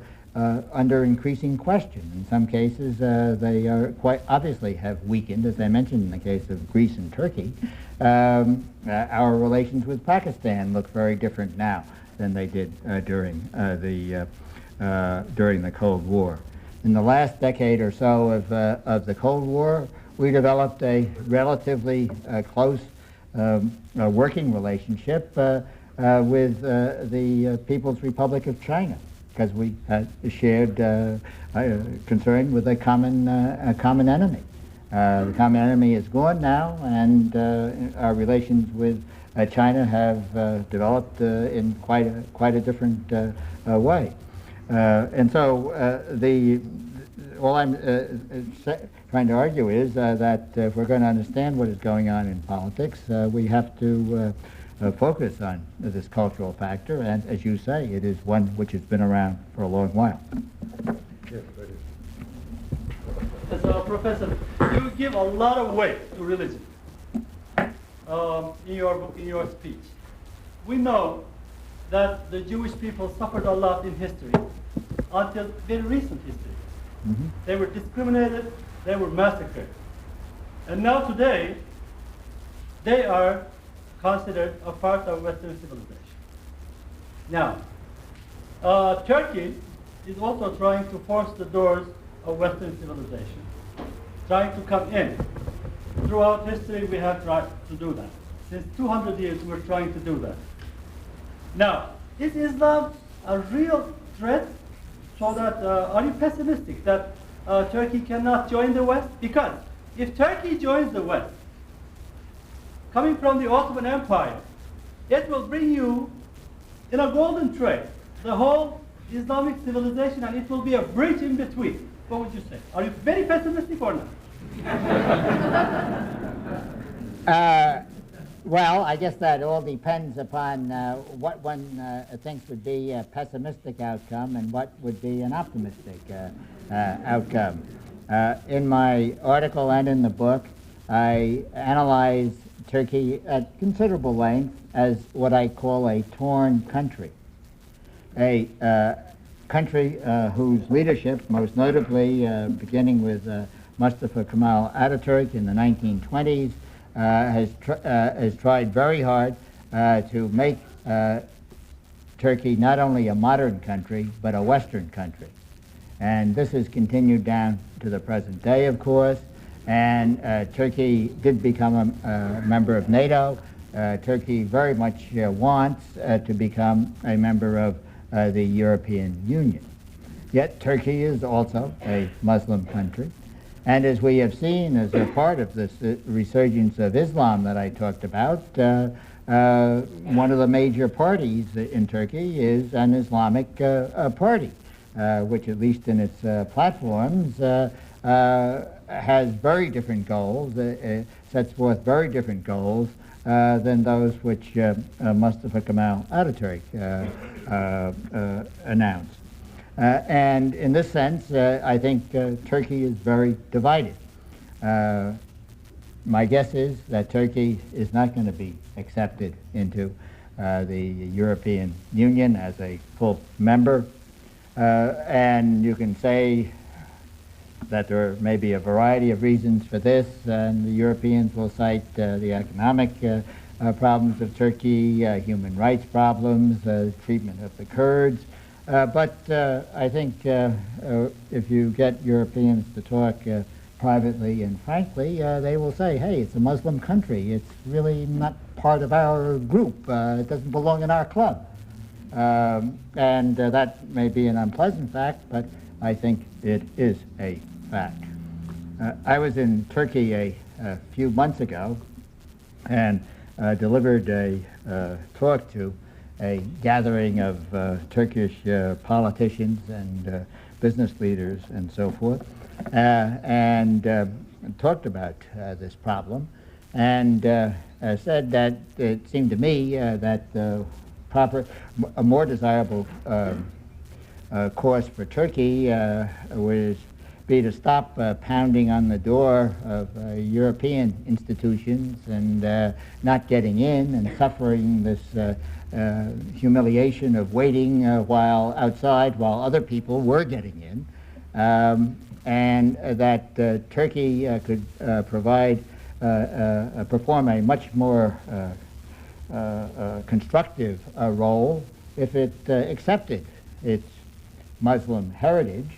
under increasing question. In some cases, they are quite obviously have weakened, as I mentioned in the case of Greece and Turkey. Our relations with Pakistan look very different now than they did during the Cold War. In the last decade or so of the Cold War, we developed a relatively close working relationship with the People's Republic of China, because we had shared concern with a common enemy. The common enemy is gone now, and our relations with China have developed in quite a different way. And so all I'm trying to argue is that if we're going to understand what is going on in politics, we have to focus on this cultural factor, and as you say, it is one which has been around for a long while. Yes, So, Professor, you give a lot of weight to religion in your speech. We know that the Jewish people suffered a lot in history, until very recent history. Mm-hmm. They were discriminated, they were massacred. And now today, they are considered a part of Western civilization. Now, Turkey is also trying to force the doors of Western civilization, trying to come in. Throughout history, we have tried to do that. Since 200 years, we're trying to do that. Now, is Islam a real threat? So that, are you pessimistic that Turkey cannot join the West? Because if Turkey joins the West, coming from the Ottoman Empire, it will bring you in a golden trade the whole Islamic civilization, and it will be a bridge in between. What would you say? Are you very pessimistic or not? Well, I guess that all depends upon what one thinks would be a pessimistic outcome and what would be an optimistic outcome. In my article and in the book, I analyze Turkey at considerable length as what I call a torn country. A country whose leadership, most notably beginning with Mustafa Kemal Ataturk in the 1920s, has tried very hard to make Turkey not only a modern country, but a Western country. And this has continued down to the present day, of course. And Turkey did become a member of NATO. Turkey very much wants to become a member of the European Union. Yet Turkey is also a Muslim country. And as we have seen as a part of this resurgence of Islam that I talked about, one of the major parties in Turkey is an Islamic party, which at least in its platforms has very different goals, sets forth very different goals than those which Mustafa Kemal Ataturk announced. And in this sense, I think Turkey is very divided. My guess is that Turkey is not going to be accepted into the European Union as a full member. And you can say that there may be a variety of reasons for this, and the Europeans will cite the economic problems of Turkey, human rights problems, treatment of the Kurds. But I think if you get Europeans to talk privately and frankly, they will say, hey, it's a Muslim country. It's really not part of our group. It doesn't belong in our club. And that may be an unpleasant fact, but I think it is a fact. I was in Turkey a few months ago and delivered a talk to a gathering of Turkish politicians and business leaders and so forth, and talked about this problem, and said that it seemed to me that a more desirable course for Turkey would be to stop pounding on the door of European institutions and not getting in and suffering this humiliation of waiting while other people were getting in, and that Turkey could perform a much more constructive role if it accepted its Muslim heritage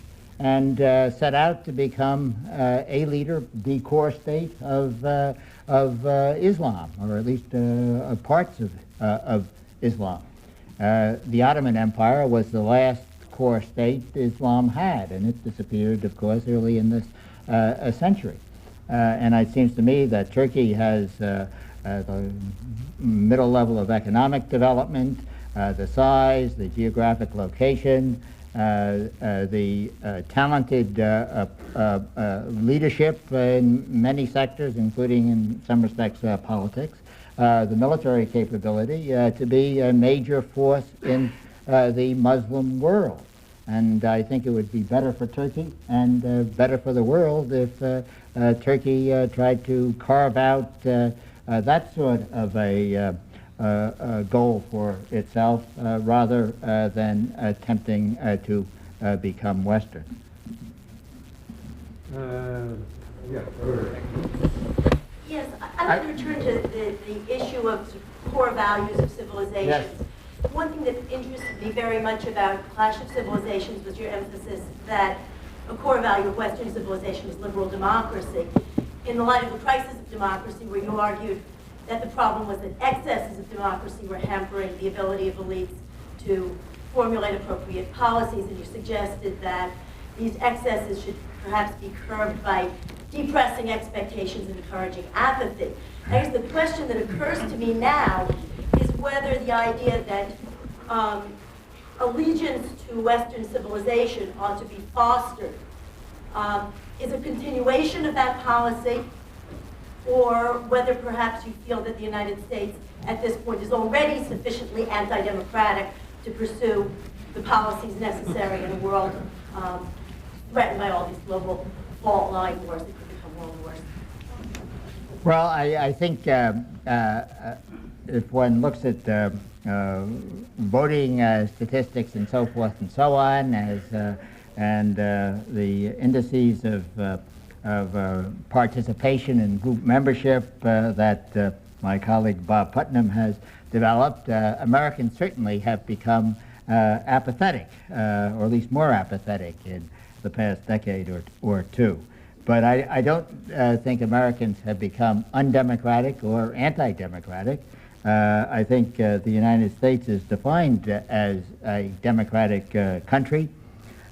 and set out to become a leader, the core state of Islam, or at least parts of Islam. The Ottoman Empire was the last core state Islam had, and it disappeared, of course, early in this century. And it seems to me that Turkey has the middle level of economic development, the size, the geographic location, the talented leadership in many sectors, including in some respects politics, the military capability to be a major force in the Muslim world. And I think it would be better for Turkey and better for the world if Turkey tried to carve out that sort of a goal for itself rather than attempting to become Yeah. Yes, I'd like to return to the issue of core values of civilizations. Yes. One thing that interested me very much about Clash of Civilizations was your emphasis that a core value of Western civilization is liberal democracy. In the light of the crisis of democracy, where you argued that the problem was that excesses of democracy were hampering the ability of elites to formulate appropriate policies, and you suggested that these excesses should perhaps be curbed by depressing expectations and encouraging apathy. I guess the question that occurs to me now is whether the idea that allegiance to Western civilization ought to be fostered is a continuation of that policy, or whether perhaps you feel that the United States at this point is already sufficiently anti-democratic to pursue the policies necessary in a world threatened by all these global fault line wars that could become world wars. Well, I think if one looks at voting statistics and so forth and so on, and the indices of participation in group membership that my colleague Bob Putnam has developed, Americans certainly have become apathetic, or at least more apathetic in the past decade or two. But I don't think Americans have become undemocratic or anti-democratic. I think the United States is defined as a democratic country,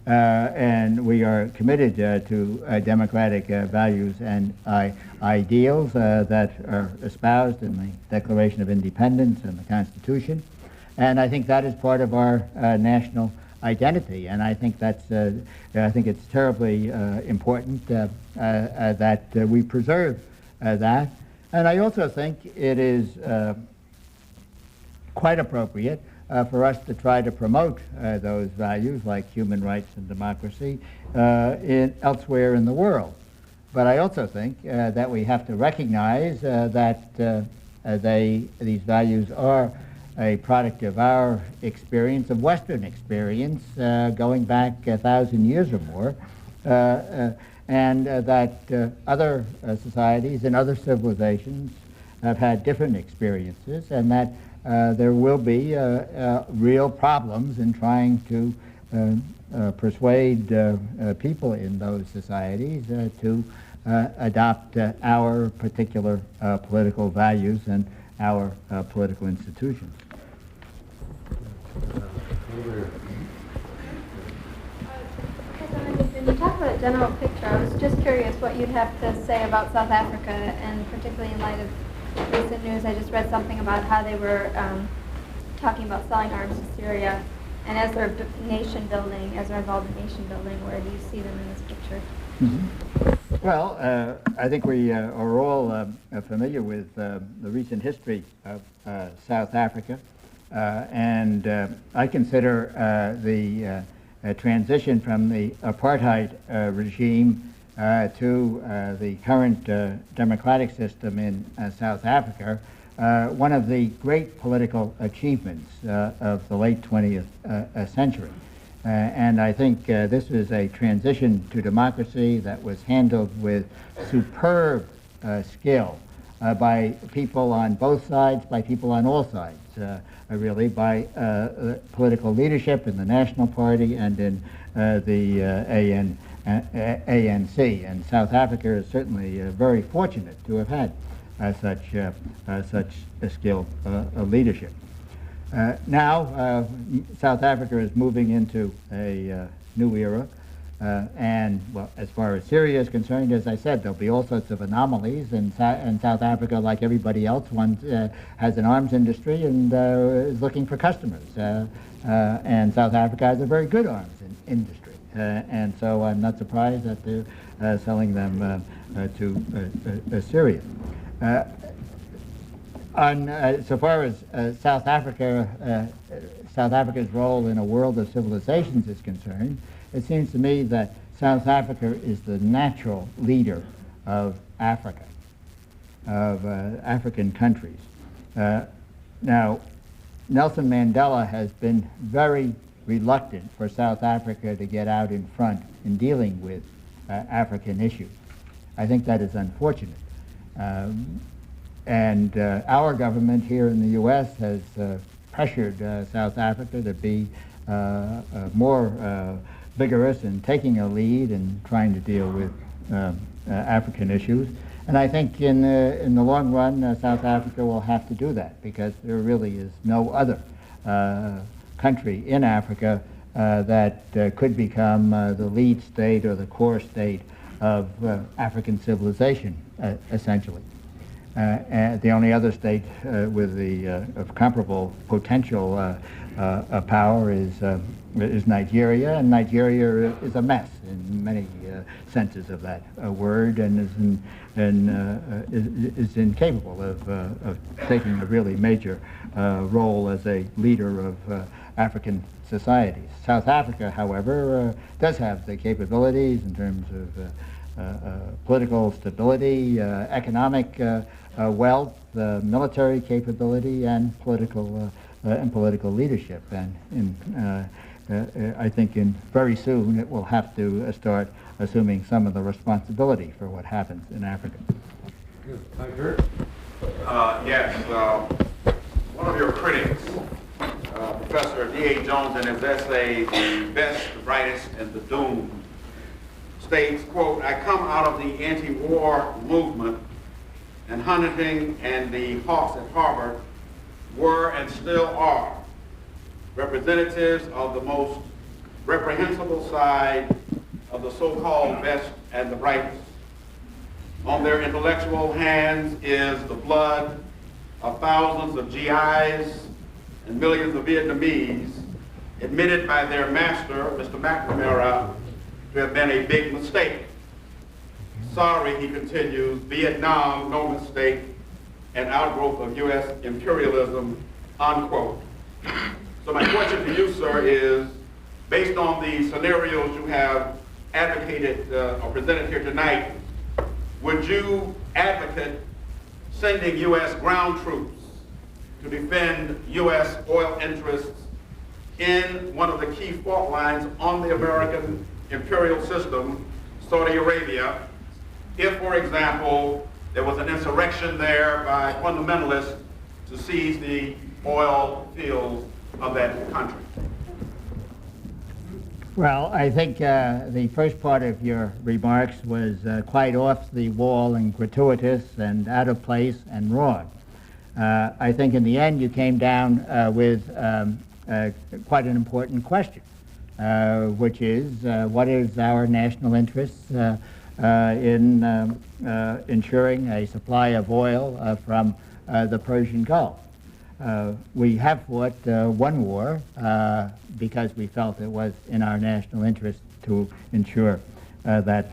and we are committed to democratic values and ideals that are espoused in the Declaration of Independence and the Constitution. And I think that is part of our national identity, and I think that's I think it's terribly important that we preserve that. And I also think it is quite appropriate for us to try to promote those values like human rights and democracy elsewhere in the world. But I also think that we have to recognize that these values are a product of our experience, of Western experience, going back 1,000 years or more, and that other societies and other civilizations have had different experiences, and that there will be real problems in trying to persuade people in those societies to adopt our particular political values and our political institutions. When you talk about a general picture, I was just curious what you'd have to say about South Africa, and particularly in light of recent news. I just read something about how they were talking about selling arms to Syria, and as they're nation building, as they're involved in nation building, where do you see them in this picture? Mm-hmm. Well, I think we are all familiar with the recent history of South Africa, and I consider the transition from the apartheid regime to the current democratic system in South Africa one of the great political achievements of the late 20th century. And I think this is a transition to democracy that was handled with superb skill by people on both sides, by people on all sides, really, by political leadership in the National Party and in the ANC. And South Africa is certainly very fortunate to have had such a skilled leadership. Now, South Africa is moving into a new era, and well, as far as Syria is concerned, as I said, there'll be all sorts of anomalies, and South Africa, like everybody else, has an arms industry and is looking for customers, and South Africa has a very good arms industry, and so I'm not surprised that they're selling them to Syria. So far as South Africa's role in a world of civilizations is concerned, it seems to me that South Africa is the natural leader of Africa, of African countries. Now, Nelson Mandela has been very reluctant for South Africa to get out in front in dealing with African issues. I think that is unfortunate. And our government here in the U.S. has pressured South Africa to be more vigorous in taking a lead and trying to deal with African issues. And I think in the long run, South Africa will have to do that, because there really is no other country in Africa that could become the lead state or the core state of African civilization, essentially. And the only other state with of comparable potential power is Nigeria, and Nigeria is a mess in many senses of that word, and is incapable of taking a really major role as a leader of African societies. South Africa, however, does have the capabilities in terms of political stability, economic wealth, military capability, and political leadership. And I think very soon it will have to start assuming some of the responsibility for what happens in Africa. Yes, one of your critics, Professor D.A. Jones, in his essay, The Best, the Brightest, and the Doomed, states, quote, "I come out of the anti-war movement, and Huntington and the Hawks at Harvard were and still are representatives of the most reprehensible side of the so-called best and the brightest. On their intellectual hands is the blood of thousands of GIs and millions of Vietnamese, admitted by their master, Mr. McNamara, to have been a big mistake. Sorry," he continues, "Vietnam, no mistake, an outgrowth of U.S. imperialism," unquote. So my question to you, sir, is, based on the scenarios you have advocated or presented here tonight, would you advocate sending U.S. ground troops to defend U.S. oil interests in one of the key fault lines on the American imperial system, Saudi Arabia, if, for example, there was an insurrection there by fundamentalists to seize the oil fields of that country? Well, I think the first part of your remarks was quite off the wall and gratuitous and out of place and wrong. I think in the end you came down with quite an important question, which is what is our national interest in ensuring a supply of oil from the Persian Gulf. We have fought one war because we felt it was in our national interest to ensure that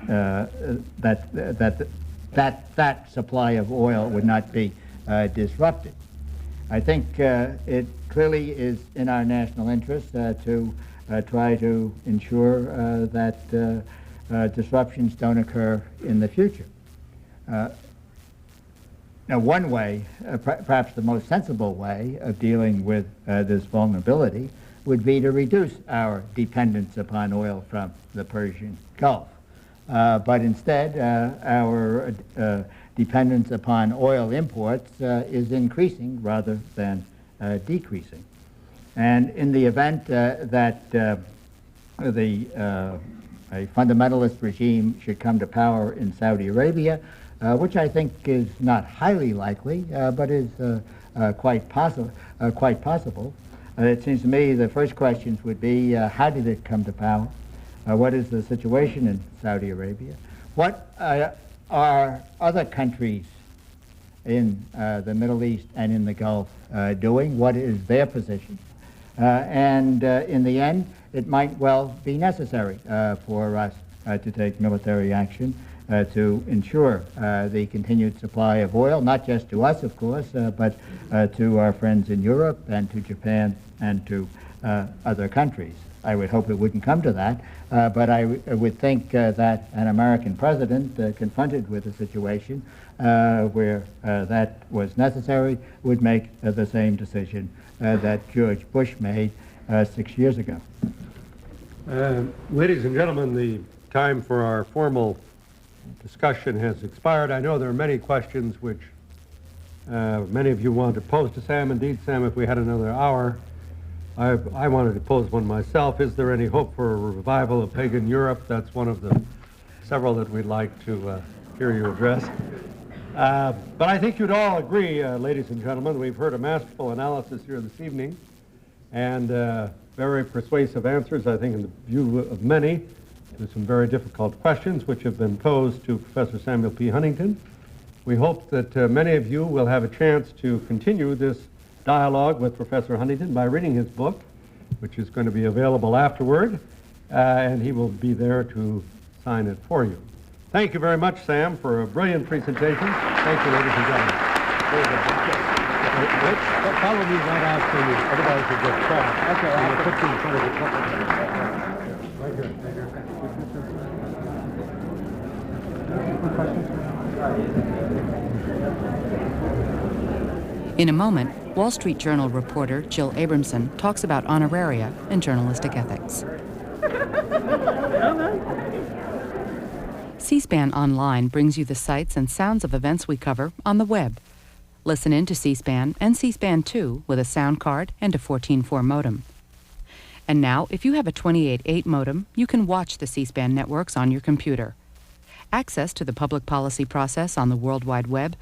supply of oil would not be disrupted. I think it clearly is in our national interest to try to ensure that disruptions don't occur in the future. Now, one way, perhaps the most sensible way of dealing with this vulnerability would be to reduce our dependence upon oil from the Persian Gulf. But instead, our dependence upon oil imports is increasing rather than decreasing. And in the event that a fundamentalist regime should come to power in Saudi Arabia, which I think is not highly likely, but is quite possible. It seems to me the first questions would be, how did it come to power? What is the situation in Saudi Arabia? What are other countries in the Middle East and in the Gulf doing? What is their position? And in the end, it might well be necessary for us to take military action to ensure the continued supply of oil, not just to us, of course, but to our friends in Europe and to Japan and to other countries. I would hope it wouldn't come to that, but I would think that an American president confronted with a situation where that was necessary would make the same decision that George Bush made 6 years ago. Ladies and gentlemen, the time for our formal discussion has expired. I know there are many questions which many of you want to pose to Sam. Indeed, Sam, if we had another hour, I wanted to pose one myself. Is there any hope for a revival of pagan Europe? That's one of the several that we'd like to hear you address. But I think you'd all agree, ladies and gentlemen, we've heard a masterful analysis here this evening and very persuasive answers, I think, in the view of many, to some very difficult questions which have been posed to Professor Samuel P. Huntington. We hope that many of you will have a chance to continue this dialogue with Professor Huntington by reading his book, which is going to be available afterward, and he will be there to sign it for you. Thank you very much, Sam, for a brilliant presentation. Thank you, ladies and gentlemen. Follow me right out so you, otherwise you'll get trapped. Okay, I'll put you in front of the couple. Right here, right here. In a moment, Wall Street Journal reporter Jill Abramson talks about honoraria and journalistic ethics. C-SPAN Online brings you the sights and sounds of events we cover on the web. Listen in to C-SPAN and C-SPAN 2 with a sound card and a 14.4 modem. And now, if you have a 28.8 modem, you can watch the C-SPAN networks on your computer. Access to the public policy process on the World Wide Web